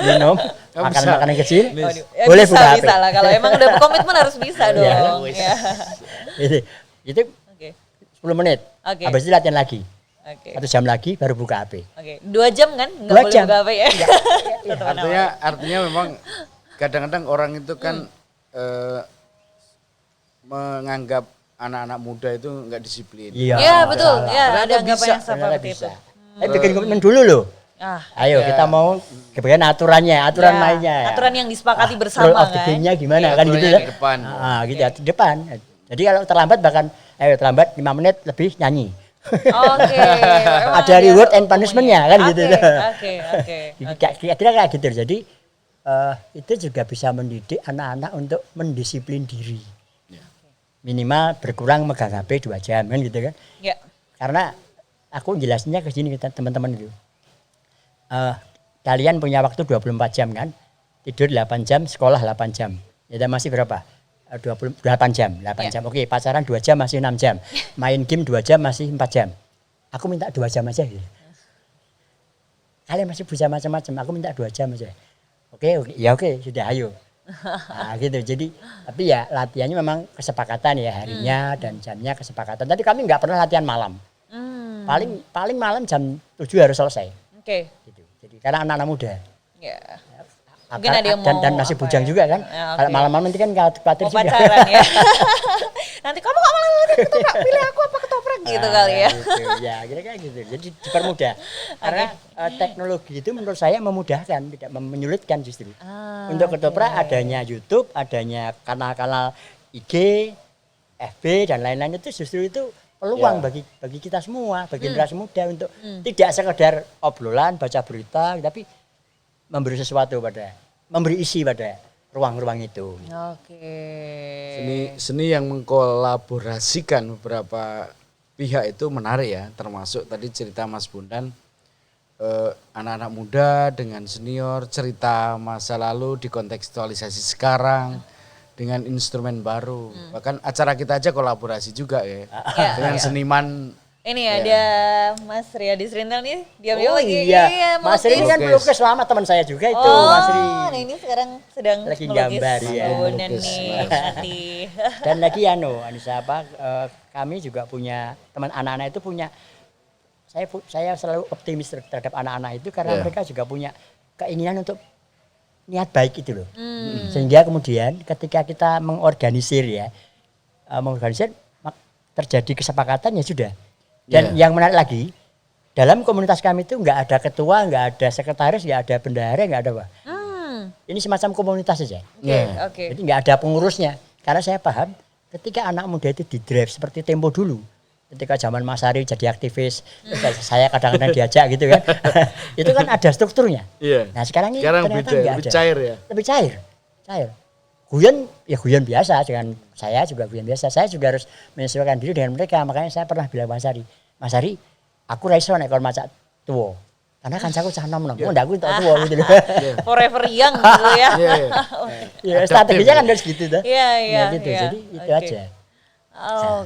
minum, makan bisa. makanan kecil, Waduh. Ya, boleh bisa, buka HP. bisa lah. Kalau emang udah komitmen harus bisa Iya. dong. Ya. Itu Oke. 10 menit, Oke. habis itu latihan lagi. Oke. 1 jam lagi baru buka HP. Oke. 2 jam kan? Nggak 2 boleh jam. buka HP ya? Artinya memang kadang-kadang orang itu kan menganggap anak-anak muda itu nggak disiplin. Iya. Iya betul. Salah. Ya, Ternyata ada anggapan bisa, yang Ternyata seperti itu. bisa. Bikin komitmen dulu loh. Ah, Ayo Ya. kita mau kebagian aturannya, aturan ya, mainnya. aturan yang disepakati Rule bersama of the kan. game-nya gimana Iya, kan gitu aturannya ya. di depan. Gitu ya, di depan. Jadi kalau terlambat bahkan terlambat 5 menit lebih nyanyi. Oke. Emang Ada reward and punishment-nya kan Oke, gitu. Oke. Kira-kira kayak gitu. Jadi itu juga bisa mendidik anak-anak untuk mendisiplin diri. Minimal berkurang megang HP 2 jam kan gitu kan. Ya. Karena aku jelasinnya ke sini teman-teman itu. Kalian punya waktu 24 jam kan. Tidur 8 jam, sekolah 8 jam. Ya masih berapa? 28 jam, 8 jam. Oke, pacaran 2 jam masih 6 jam. Main game 2 jam masih 4 jam. Aku minta 2 jam aja gitu. Kalian masih bisa macam-macam, aku minta 2 jam aja. Oke, ya oke, sudah ayo. Nah, gitu. Jadi tapi ya latihannya memang kesepakatan ya harinya dan jamnya kesepakatan. Tapi kami nggak pernah latihan malam. Paling malam jam 7 harus selesai. Oke. Gitu. Jadi karena anak-anak muda. Ya. Mungkin ada yang dan mau masih apa bujang ya? juga kan. Ya, oke. Kalau malam-malam nanti kan khawatir Mau juga. pacaran ya. Nanti kamu kok malah latihan ketoprak, pilih aku apa ketoprak gitu kali ya. Gitu. Ya, kira-kira gitu. Jadi dipermudah. Karena teknologi itu menurut saya memudahkan, tidak menyulitkan justru. Untuk ketoprak adanya YouTube, adanya kanal-kanal IG, FB dan lain-lain itu justru itu peluang bagi kita semua, bagi generasi muda untuk tidak sekedar obrolan, baca berita, tapi memberi sesuatu memberi isi pada ruang-ruang itu. Oke. Seni yang mengkolaborasikan beberapa pihak itu menarik ya, termasuk tadi cerita Mas Bondan, anak-anak muda dengan senior, cerita masa lalu dikontekstualisasi sekarang dengan instrumen baru. Bahkan acara kita aja kolaborasi juga ya, dengan seniman. Ini ada Mas Riyadi Srintel nih, diam-diam Oh lagi. iya, Mas Ri ini kan pelukis lama teman saya juga itu, Mas Ri. Nah ini sekarang sedang Lagi melukis gambar, ya. bangunan Melukis, nih melukis. nanti. Dan lagi Anissa kami juga punya teman anak-anak itu punya saya selalu optimis terhadap anak-anak itu karena mereka juga punya keinginan untuk niat baik itu loh. Sehingga kemudian ketika kita mengorganisir terjadi kesepakatan ya sudah. Dan yang menarik lagi dalam komunitas kami itu nggak ada ketua, nggak ada sekretaris, nggak ada bendahara, nggak ada apa. Ini semacam komunitas saja. Oke. Jadi nggak ada pengurusnya. Karena saya paham ketika anak muda itu di drive seperti Tempo dulu. Ketika zaman Mas Ari jadi aktivis, saya kadang-kadang diajak gitu kan. Itu kan ada strukturnya. Iya. Nah sekarang ini Sekarang ternyata beda, nggak lebih ada. cair ya. Lebih cair. Guyon biasa dengan saya juga guyon biasa. Saya juga harus menyesuaikan diri dengan mereka. Makanya saya pernah bilang Mas Ari, aku raiso nek kon macak tuwa. Karena kancaku cah nom-nom. Oh, ndak aku entuk tuwa gitu loh. Forever young gitu ya. Ya, strateginya kan harus gitu tuh. Iya. Gitu. Jadi itu Oke. aja.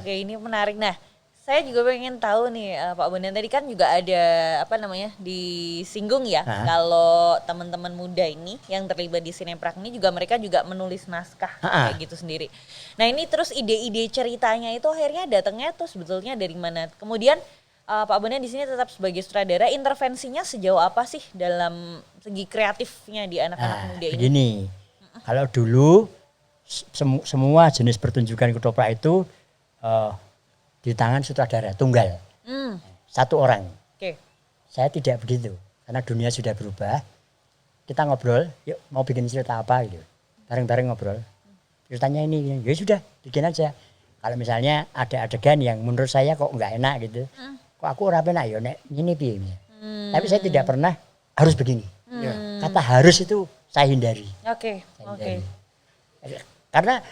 Oke, ini menarik. Nah, saya juga pengen tahu nih Pak Bondan, tadi kan juga ada disinggung ya kalau teman-teman muda ini yang terlibat di Sineprak ini juga mereka juga menulis naskah kayak gitu sendiri. Nah, ini terus ide-ide ceritanya itu akhirnya datangnya tuh sebetulnya dari mana? Kemudian Pak Bondan di sini tetap sebagai sutradara, intervensinya sejauh apa sih dalam segi kreatifnya di anak-anak muda ini? Begini, kalau dulu semua jenis pertunjukan ketoprak itu di tangan sutradara tunggal, satu orang. Oke. Saya tidak begitu, karena dunia sudah berubah. Kita ngobrol, yuk mau bikin cerita apa gitu, bareng-bareng ngobrol. Ceritanya ini, ya sudah bikin aja. Kalau misalnya ada adegan yang menurut saya kok nggak enak gitu, kok aku ora penak ya nek ini piye. Tapi saya tidak pernah harus begini. Kata harus itu saya hindari. Oke. Karena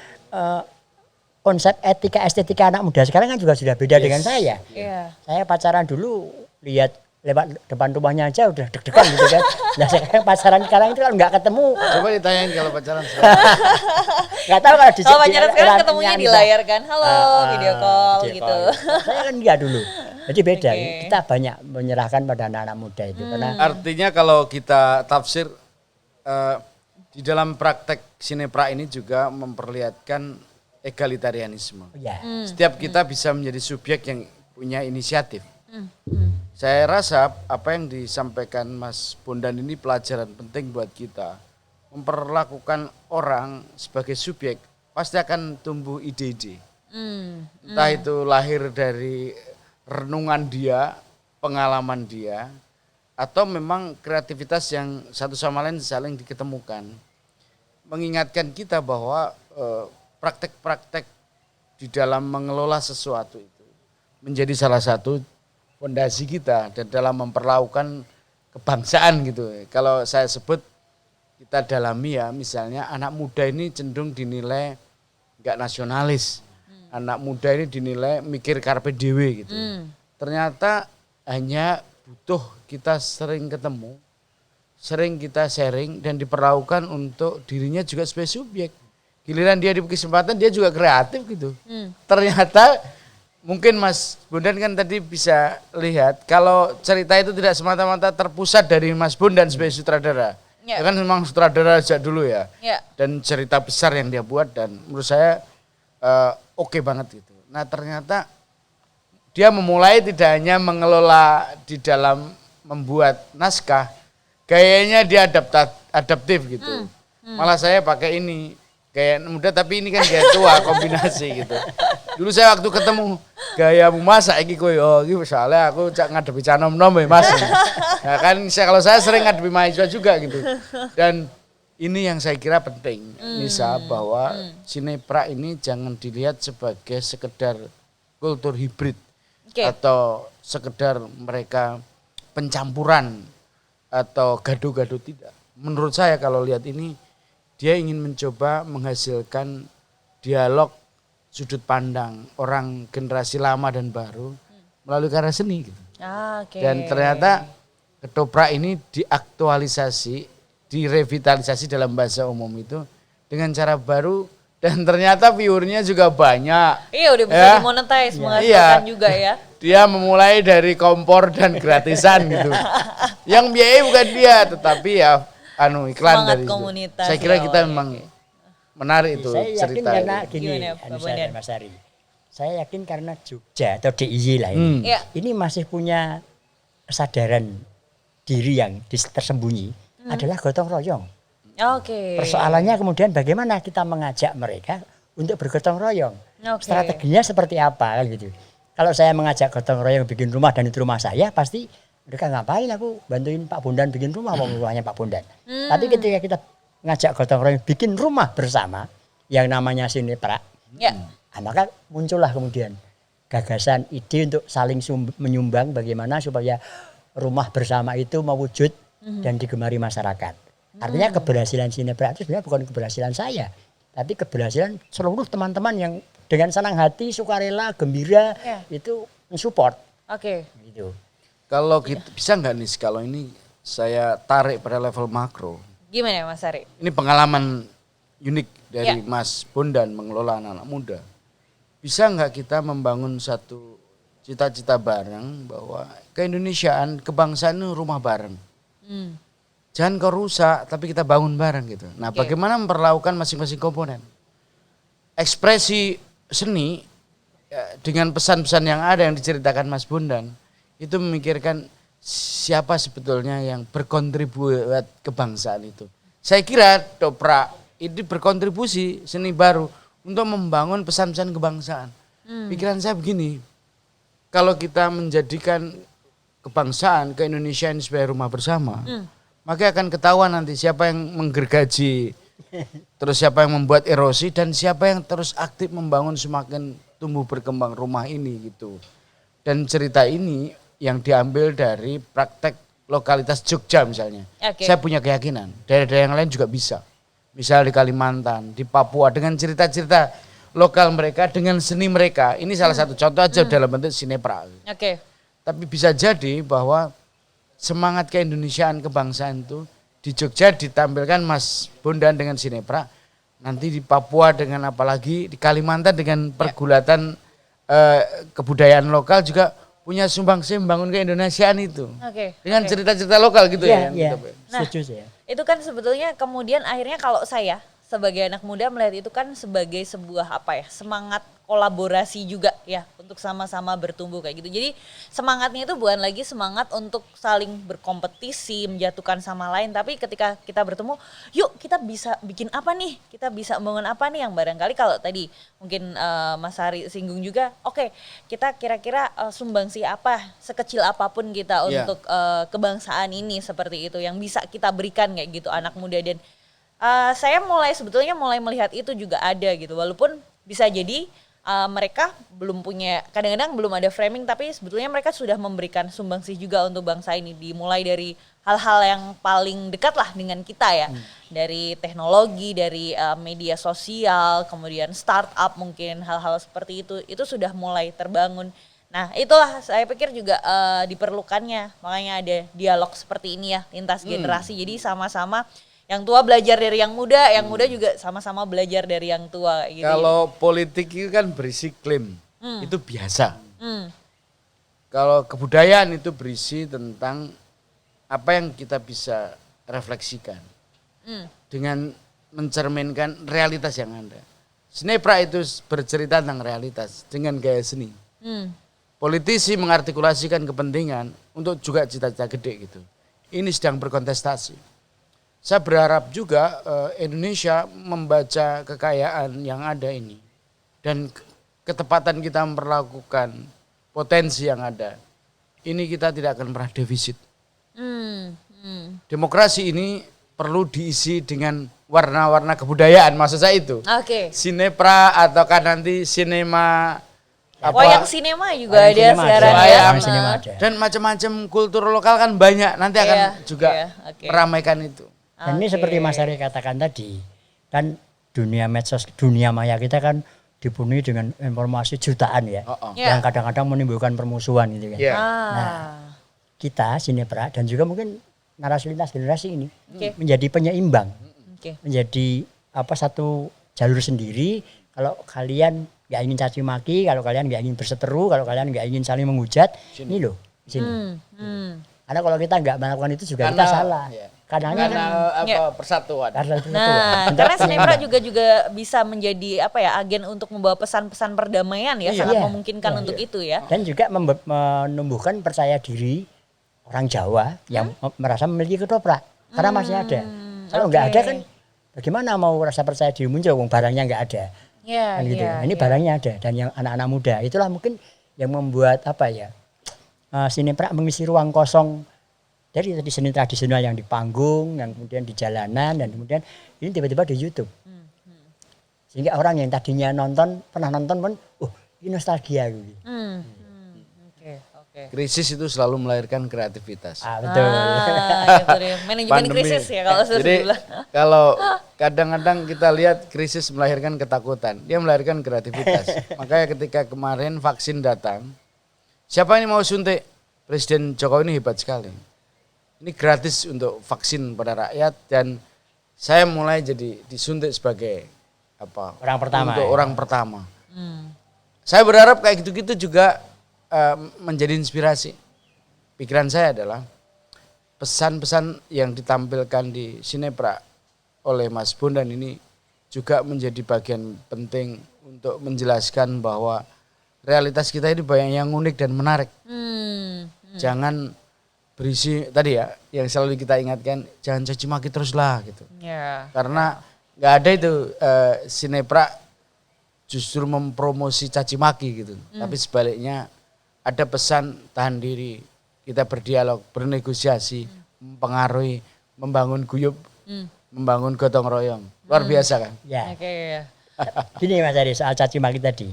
konsep etika estetika anak muda sekarang kan juga sudah beda dengan saya. Iya. Saya pacaran dulu lihat lewat depan rumahnya aja udah deg-degan gitu kan. Nah sekarang pacaran sekarang itu kalau nggak ketemu. Coba ditanyain kalau pacaran sekarang. Nggak tahu kalau di Kalau pacaran sekarang ketemunya di layar kan, halo video call gitu. Saya kan enggak dulu. Jadi beda, Oke. kita banyak menyerahkan pada anak-anak muda itu karena Artinya kalau kita tafsir di dalam praktek sinepra ini juga memperlihatkan egalitarianisme. ya Setiap kita bisa menjadi subjek yang punya inisiatif. Saya rasa apa yang disampaikan Mas Bondan ini pelajaran penting buat kita. Memperlakukan orang sebagai subjek pasti akan tumbuh ide-ide. Entah itu lahir dari renungan dia, pengalaman dia, atau memang kreativitas yang satu sama lain saling diketemukan. Mengingatkan kita bahwa praktek-praktek di dalam mengelola sesuatu itu menjadi salah satu fondasi kita dan dalam memperlakukan kebangsaan gitu. Kalau saya sebut kita dalami ya, misalnya anak muda ini cenderung dinilai enggak nasionalis. Anak muda ini dinilai mikir karpe dewe gitu. Ternyata hanya butuh kita sering ketemu, sering kita sharing dan diperlakukan untuk dirinya juga sebagai subjek. Giliran dia diberi kesempatan dia juga kreatif gitu. Ternyata mungkin Mas Bondan kan tadi bisa lihat kalau cerita itu tidak semata-mata terpusat dari Mas Bondan sebagai sutradara. Ya. Ya kan memang sutradara sejak dulu ya. Ya. Dan cerita besar yang dia buat dan menurut saya oke banget gitu. Nah ternyata dia memulai tidak hanya mengelola di dalam membuat naskah, gayanya dia adaptif gitu. Malah saya pakai ini gaya muda tapi ini kan gaya tua kombinasi gitu. Dulu saya waktu ketemu gayamu masak iki kowe iki soalnya aku cak ngadepi canom-nom ya Mas. Nah kan kalau saya sering ngadepi mahasiswa juga gitu. Dan ini yang saya kira penting, Nisa, bahwa sinepra ini jangan dilihat sebagai sekedar kultur hibrid atau sekedar mereka pencampuran atau gaduh-gaduh, tidak. Menurut saya kalau lihat ini, dia ingin mencoba menghasilkan dialog sudut pandang orang generasi lama dan baru melalui karya seni gitu. Dan ternyata ketoprak ini diaktualisasi, direvitalisasi dalam bahasa umum itu dengan cara baru dan ternyata viewernya juga banyak. Iya udah bisa dimonetize, menghasilkan juga ya. Dia memulai dari kompor dan gratisan gitu. Yang biayai bukan dia, tetapi ya iklan semangat dari komunitas. Saya kira kita memang menarik itu saya yakin cerita karena itu. gini, Gimana, Pak Anissa Bondan? dan Mas Ari. Saya yakin karena Jogja atau DIY lah ini. Iya. Ini masih punya kesadaran diri yang tersembunyi adalah gotong royong. Oke. Persoalannya kemudian bagaimana kita mengajak mereka untuk bergotong royong. Oke. Strateginya seperti apa kan gitu. Kalau saya mengajak gotong royong bikin rumah dan itu rumah saya, pasti mereka ngapain aku bantuin Pak Bondan bikin rumah, mau rumahnya Pak Bondan. Tapi ketika kita ngajak gotong royong bikin rumah bersama yang namanya sinepra, maka muncullah kemudian gagasan ide untuk saling menyumbang bagaimana supaya rumah bersama itu mewujud dan digemari masyarakat. Artinya keberhasilan sinepra itu sebenarnya bukan keberhasilan saya, tapi keberhasilan seluruh teman-teman yang dengan senang hati, sukarela, gembira itu mensupport. Oke. Gitu. Kalau kita bisa nggak nih kalau ini saya tarik pada level makro. Gimana Mas Ari? Ini pengalaman unik dari Mas Bondan mengelola anak-anak muda. Bisa nggak kita membangun satu cita-cita bareng bahwa keindonesiaan, kebangsaan itu rumah bareng. Jangan kau rusak, tapi kita bangun bareng gitu. Nah, bagaimana memperlakukan masing-masing komponen? Ekspresi seni dengan pesan-pesan yang ada yang diceritakan Mas Bondan itu memikirkan siapa sebetulnya yang berkontribusi buat kebangsaan itu. Saya kira Toprak ini berkontribusi seni baru untuk membangun pesan-pesan kebangsaan. Pikiran saya begini, kalau kita menjadikan kebangsaan, keindonesiaan sebagai rumah bersama, maka akan ketahuan nanti siapa yang menggergaji, terus siapa yang membuat erosi, dan siapa yang terus aktif membangun semakin tumbuh berkembang rumah ini gitu. Dan cerita ini yang diambil dari praktek lokalitas Jogja misalnya. Saya punya keyakinan daerah-daerah yang lain juga bisa. Misal di Kalimantan, di Papua dengan cerita-cerita lokal mereka dengan seni mereka. Ini salah satu contoh aja dalam bentuk sinepra. Tapi bisa jadi bahwa semangat keindonesiaan kebangsaan itu di Jogja ditampilkan Mas Bondan dengan sinepra, nanti di Papua dengan apalagi di Kalimantan dengan pergulatan kebudayaan lokal juga punya sumbangsi membangun keindonesiaan itu. Dengan cerita-cerita lokal gitu ya. Iya, setuju saya. Itu kan sebetulnya kemudian akhirnya kalau saya sebagai anak muda melihat itu kan sebagai sebuah semangat kolaborasi juga ya untuk sama-sama bertumbuh kayak gitu. Jadi semangatnya itu bukan lagi semangat untuk saling berkompetisi, menjatuhkan sama lain, tapi ketika kita bertemu, yuk kita bisa bikin apa nih? Kita bisa membangun apa nih yang barangkali kalau tadi mungkin Mas Hari singgung juga, oke, kita kira-kira sumbangsi apa sekecil apapun kita untuk kebangsaan ini seperti itu yang bisa kita berikan kayak gitu anak muda dan saya sebetulnya mulai melihat itu juga ada gitu walaupun bisa jadi mereka belum punya, kadang-kadang belum ada framing tapi sebetulnya mereka sudah memberikan sumbangsih juga untuk bangsa ini dimulai dari hal-hal yang paling dekat lah dengan kita ya dari teknologi, dari media sosial, kemudian startup mungkin hal-hal seperti itu sudah mulai terbangun. Nah itulah saya pikir juga diperlukannya makanya ada dialog seperti ini ya lintas generasi jadi sama-sama yang tua belajar dari yang muda juga sama-sama belajar dari yang tua gitu. Kalau politik itu kan berisi klaim, itu biasa. Kalau kebudayaan itu berisi tentang apa yang kita bisa refleksikan dengan mencerminkan realitas yang ada. Sinepra itu bercerita tentang realitas dengan gaya seni. Politisi mengartikulasikan kepentingan untuk juga cita-cita gede gitu. Ini sedang berkontestasi. Saya berharap juga Indonesia membaca kekayaan yang ada ini dan ketepatan kita memperlakukan potensi yang ada. Ini kita tidak akan pernah defisit. Demokrasi ini perlu diisi dengan warna-warna kebudayaan maksud saya itu. Sinepra ataukah nanti sinema wayang sinema juga ada sekarang ya. Dan macam-macam kultur lokal kan banyak nanti akan juga meramaikan itu. Dan ini seperti Mas Ari katakan tadi, kan dunia medsos, dunia maya kita kan dipenuhi dengan informasi jutaan ya, yang kadang-kadang menimbulkan permusuhan gitu kan. Nah, kita Sinepra dan juga mungkin narasi lintas generasi ini menjadi penyeimbang, menjadi satu jalur sendiri. Kalau kalian nggak ingin caci maki, kalau kalian nggak ingin berseteru, kalau kalian nggak ingin saling menghujat, ini loh di sini. Karena kalau kita nggak melakukan itu juga kita salah. Karena persatuan. Nah, karena Sinepra juga bisa menjadi agen untuk membawa pesan-pesan perdamaian ya, sangat memungkinkan untuk itu ya. Dan juga menumbuhkan percaya diri orang Jawa yang merasa memiliki ketoprak karena masih ada. Kalau nggak ada kan bagaimana mau rasa percaya diri muncul wong barangnya nggak ada. Kan gitu. Ini barangnya ada dan yang anak-anak muda itulah mungkin yang membuat Sinepra mengisi ruang kosong dari seni tradisional yang di panggung, yang kemudian di jalanan, dan kemudian ini tiba-tiba di YouTube. Sehingga orang yang tadinya pernah nonton pun, ini nostalgia gitu. Krisis itu selalu melahirkan kreativitas. Betul. Manajemen krisis ya kalau saya bilang. Kalau kadang-kadang kita lihat krisis melahirkan ketakutan, dia melahirkan kreativitas. Makanya ketika kemarin vaksin datang, siapa ini mau suntik? Presiden Jokowi ini hebat sekali. Ini gratis untuk vaksin pada rakyat dan saya mulai jadi disuntik sebagai orang pertama. Untuk orang pertama. Saya berharap kayak gitu-gitu juga menjadi inspirasi. Pikiran saya adalah pesan-pesan yang ditampilkan di Sinepra oleh Mas Bondan ini juga menjadi bagian penting untuk menjelaskan bahwa realitas kita ini banyak yang unik dan menarik. Jangan berisi tadi ya yang selalu kita ingatkan jangan caci maki terus lah gitu. Karena nggak ada itu Sinepra justru mempromosi caci maki gitu. Tapi sebaliknya ada pesan tahan diri, kita berdialog, bernegosiasi, mempengaruhi, membangun guyub, membangun gotong royong. Luar biasa kan? Ya. Gini Mas Ari soal caci maki tadi.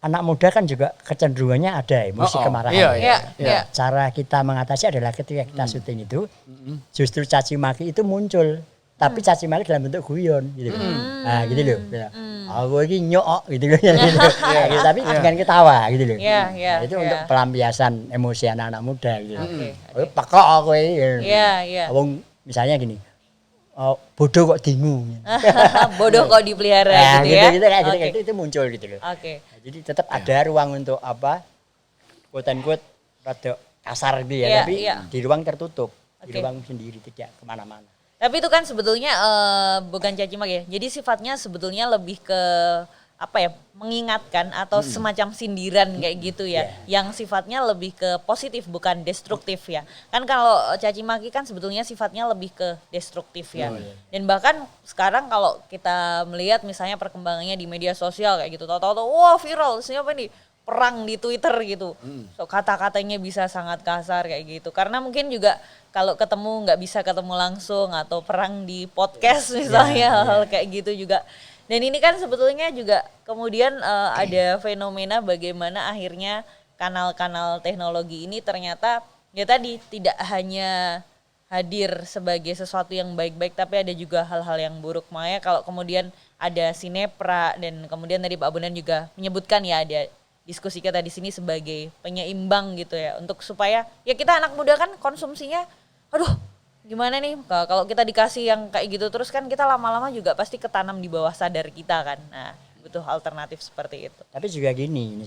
Anak muda kan juga kecenderungannya ada emosi kemarahan. Iya. Cara kita mengatasi adalah ketika kita syuting itu justru caci maki itu muncul, tapi caci maki dalam bentuk guyon gitu. Nah, gitu loh. Aku ini nyok gitu loh. Tapi dengan ketawa gitu loh. Iya. Itu untuk pelampiasan emosi anak-anak muda gitu. Oke. Pakok aku ini. Iya. Wong misalnya gini. Bodoh kok dingu. Bodoh kok dipelihara gitu ya. Gitu, itu muncul gitu loh. Oke. Jadi tetap ada ruang untuk apa? Quote unquote rada kasar gitu ya, tapi di ruang tertutup, di ruang sendiri tidak kemana-mana. Tapi itu kan sebetulnya bukan caci maki ya. Jadi sifatnya sebetulnya lebih ke apa ya, mengingatkan atau semacam sindiran kayak gitu ya. Yang sifatnya lebih ke positif bukan destruktif ya. Kan kalau caci maki kan sebetulnya sifatnya lebih ke destruktif ya. Dan bahkan sekarang kalau kita melihat misalnya perkembangannya di media sosial kayak gitu, tahu-tahu wah viral, siapa nih? Perang di Twitter gitu. So, kata-katanya bisa sangat kasar kayak gitu. Karena mungkin juga kalau ketemu nggak bisa ketemu langsung atau perang di podcast misalnya hal kayak gitu juga. Dan ini kan sebetulnya juga kemudian ada fenomena bagaimana akhirnya kanal-kanal teknologi ini ternyata ya tadi tidak hanya hadir sebagai sesuatu yang baik-baik tapi ada juga hal-hal yang buruk. Makanya kalau kemudian ada sinepra dan kemudian tadi Pak Bondan juga menyebutkan ya ada diskusi kita di sini sebagai penyeimbang gitu ya untuk supaya ya kita anak muda kan konsumsinya aduh gimana nih kalau kita dikasih yang kayak gitu terus kan kita lama-lama juga pasti ketanam di bawah sadar kita kan. Nah butuh alternatif seperti itu. Tapi juga gini ini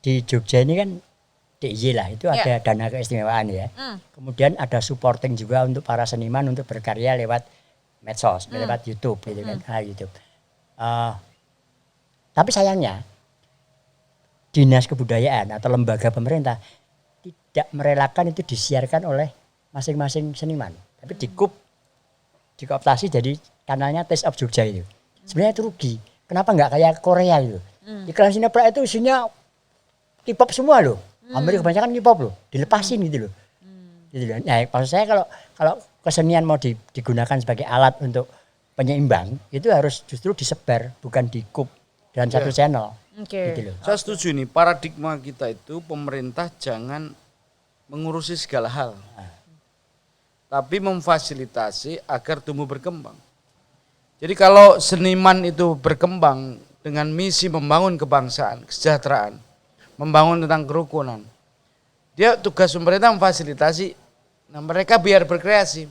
di Jogja ini kan DIY lah itu ada dana keistimewaan ya. Kemudian ada supporting juga untuk para seniman untuk berkarya lewat medsos, lewat YouTube gitu kan, YouTube. Tapi sayangnya dinas kebudayaan atau lembaga pemerintah tidak merelakan itu disiarkan oleh masing-masing seniman. Tapi dikooptasi jadi kanalnya Taste of Jogja itu. Sebenarnya itu rugi. Kenapa nggak kayak Korea gitu? Iklan sinetron itu isinya K-pop semua loh. Amerika kebanyakan K-pop loh. Dilepasin gitu loh. Gitu loh. Nah, maksud saya kalau kesenian mau digunakan sebagai alat untuk penyeimbang, itu harus justru disebar, bukan dikup dalam satu channel. Gitu loh. Saya setuju nih, paradigma kita itu pemerintah jangan mengurusi segala hal. Tapi memfasilitasi agar tumbuh berkembang. Jadi kalau seniman itu berkembang dengan misi membangun kebangsaan, kesejahteraan, membangun tentang kerukunan, dia tugas pemerintah memfasilitasi, nah mereka biar berkreasi.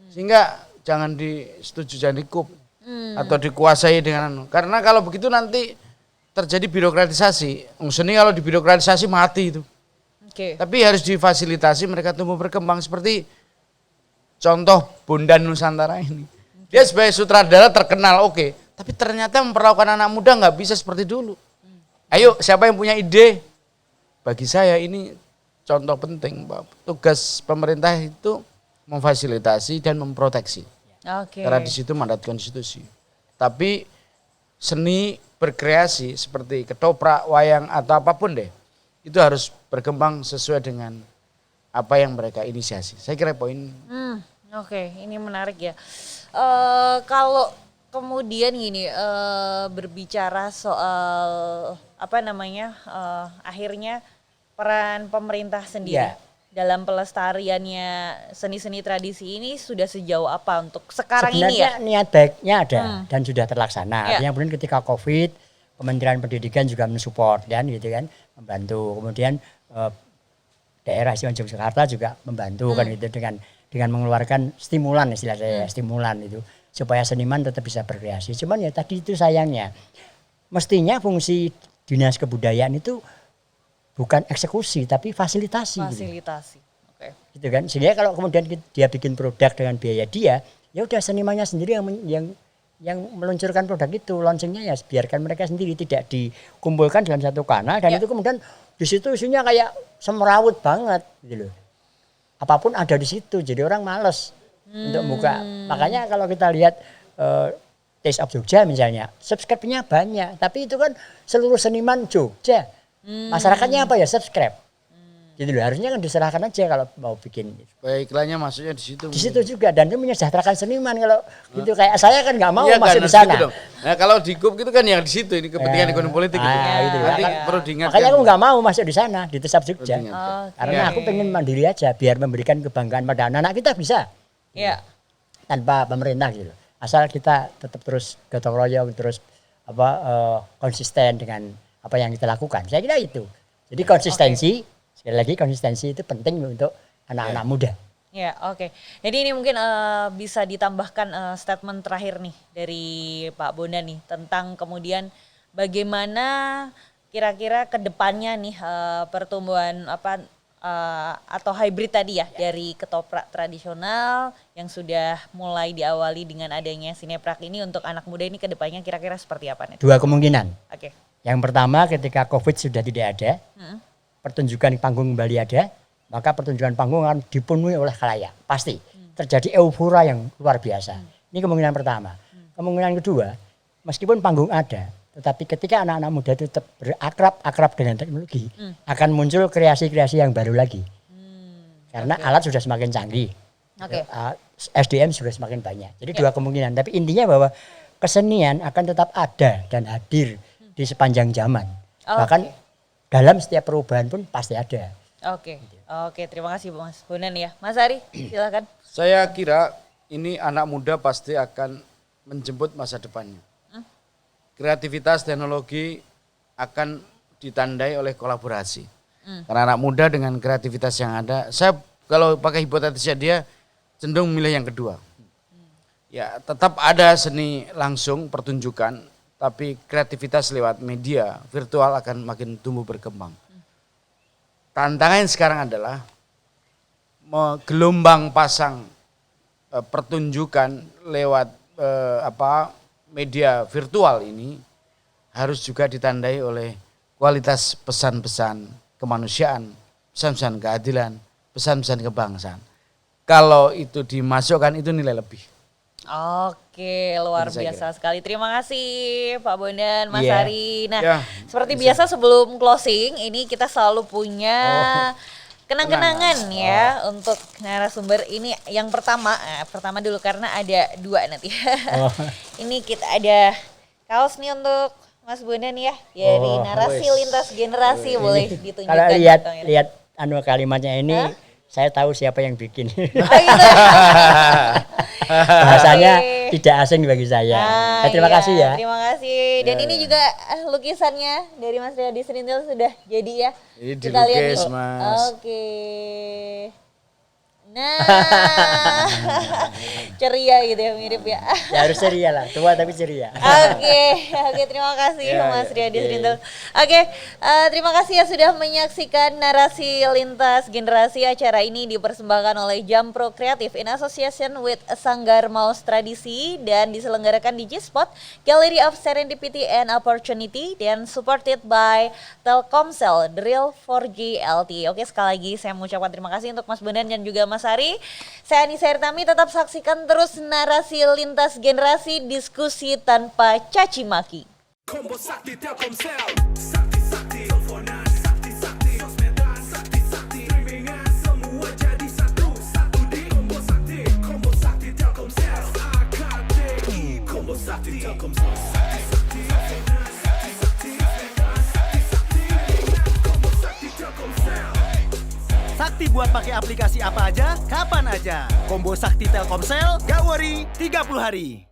Sehingga jangan disetujui, jangan dikup atau dikuasai dengan karena kalau begitu nanti terjadi birokratisasi. Seni kalau dibirokratisasi mati itu. Tapi harus difasilitasi mereka tumbuh berkembang seperti contoh Bondan Nusantara ini. Dia sebagai sutradara terkenal tapi ternyata memperlakukan anak muda nggak bisa seperti dulu. Ayo siapa yang punya ide? Bagi saya ini contoh penting, Pak. Tugas pemerintah itu memfasilitasi dan memproteksi. Karena di situ mandat konstitusi. Tapi seni berkreasi seperti ketoprak, wayang atau apapun deh, itu harus berkembang sesuai dengan apa yang mereka inisiasi. Saya kira poin. Ini menarik ya. Kalau kemudian gini berbicara soal akhirnya peran pemerintah sendiri dalam pelestariannya seni-seni tradisi ini sudah sejauh apa untuk sekarang ini ya? Sebenarnya niat baiknya ada dan sudah terlaksana. Artinya kemudian ketika Covid, Kementerian Pendidikan juga mensupport dan gitu kan, membantu. Kemudian daerah Istimewa Yogyakarta juga membantu kan gitu dengan mengeluarkan stimulan istilah saya, stimulan itu supaya seniman tetap bisa berkreasi. Cuman ya tadi itu sayangnya mestinya fungsi Dinas Kebudayaan itu bukan eksekusi tapi fasilitasi. Fasilitasi. Gitu. Gitu kan. Sehingga kalau kemudian dia bikin produk dengan biaya dia, ya udah senimannya sendiri yang meluncurkan produk itu, launchingnya ya biarkan mereka sendiri, tidak dikumpulkan dalam satu kanal dan itu kemudian di situ isinya kayak semrawut banget gitu loh. Apapun ada di situ, jadi orang males untuk buka. Makanya kalau kita lihat Taste of Jogja misalnya, subscribe-nya banyak, tapi itu kan seluruh seniman Jogja. Masyarakatnya apa ya subscribe. Gitu loh, harusnya kan diserahkan aja kalau mau bikin. Baik, iklannya maksudnya di situ. Di situ juga dan itu menyejahterakan seniman kalau gitu kayak saya kan nggak mau masuk di sana. Gitu nah kalau di GUP gitu kan yang di situ ini kepentingan ekonomi politik gitu. Gitu. Nanti perlu diingatkan. Makanya aku nggak mau masuk di sana di Taste of Jogja. Karena aku pengen mandiri aja biar memberikan kebanggaan pada anak-anak kita bisa. Tanpa pemerintah gitu. Asal kita tetap terus gotong royong, terus konsisten dengan apa yang kita lakukan. Saya kira itu. Jadi konsistensi, sekali lagi konsistensi itu penting untuk anak-anak muda. Ya, oke. Jadi ini mungkin bisa ditambahkan statement terakhir nih dari Pak Bondan nih tentang kemudian bagaimana kira-kira ke depannya nih pertumbuhan atau hybrid tadi ya dari ketoprak tradisional yang sudah mulai diawali dengan adanya Sineprak ini untuk anak muda ini ke depannya kira-kira seperti apa nih? 2 kemungkinan. Oke. Yang pertama ketika Covid sudah tidak ada, pertunjukan panggung kembali ada, maka pertunjukan panggung akan dipenuhi oleh khalayak. Pasti terjadi euforia yang luar biasa. Ini kemungkinan pertama. Kemungkinan kedua, meskipun panggung ada, tetapi ketika anak-anak muda itu tetap berakrab dengan teknologi, akan muncul kreasi-kreasi yang baru lagi. Karena alat sudah semakin canggih, SDM sudah semakin banyak. Jadi 2 kemungkinan. Tapi intinya bahwa kesenian akan tetap ada dan hadir di sepanjang zaman. Bahkan dalam setiap perubahan pun pasti ada. Oke, terima kasih Mas Bondan ya. Mas Ari, silakan. Saya kira ini anak muda pasti akan menjemput masa depannya. Kreativitas teknologi akan ditandai oleh kolaborasi. Karena anak muda dengan kreativitas yang ada, saya kalau pakai hipotetisnya dia cenderung milih yang kedua. Ya, tetap ada seni langsung pertunjukan, tapi kreativitas lewat media virtual akan makin tumbuh berkembang. Tantangan sekarang adalah gelombang pasang pertunjukan lewat media virtual ini harus juga ditandai oleh kualitas pesan-pesan kemanusiaan, pesan-pesan keadilan, pesan-pesan kebangsaan. Kalau itu dimasukkan itu nilai lebih. Oke, luar biasa sekali. Terima kasih Pak Bondan, Mas Ari. Nah, seperti biasa sebelum closing ini kita selalu punya kenang-kenangan ya untuk narasumber ini. Yang pertama dulu karena ada 2 nanti. Ini kita ada kaos nih untuk Mas Bondan ya dari narasi lintas generasi, boleh ditunjukkan. Kalau lihat kalimatnya ini, saya tahu siapa yang bikin. Bahasanya tidak asing bagi saya. Terima kasih ya. Terima kasih. Dan ini juga lukisannya dari Mas Riyadi Serintil sudah jadi ya. Ini dilukis Mas. Oke. Nah, ceria gitu ya, mirip ya. Ya harus ceria lah, tua tapi ceria. Oke, terima kasih Mas Riyadi Serintil. Oke, terima kasih ya sudah menyaksikan narasi lintas generasi. Acara ini dipersembahkan oleh Jampro Kreatif in association with Sanggar Maus Tradisi dan diselenggarakan di G-Spot, Gallery of Serendipity and Opportunity dan supported by Telkomsel, The Real 4G LTE. Oke, sekali lagi saya mengucapkan terima kasih untuk Mas Bondan dan juga Mas Ari. Saya Anissa Irtami, tetap saksikan terus narasi lintas generasi, diskusi tanpa caci maki. Combo Sakti Telkomsel, Sakti Sakti, teleponan Sakti Sakti, sosmedan Sakti Sakti, streamingan semua jadi satu di Combo Sakti Telkomsel, AKDI, Combo Sakti Telkomsel, Sakti Sakti, teleponan Sakti Sakti, sosmedan Sakti Sakti, Combo Sakti Telkomsel. Sakti buat pakai aplikasi apa aja, kapan aja. Combo Sakti Telkomsel, gak worry, 30 hari.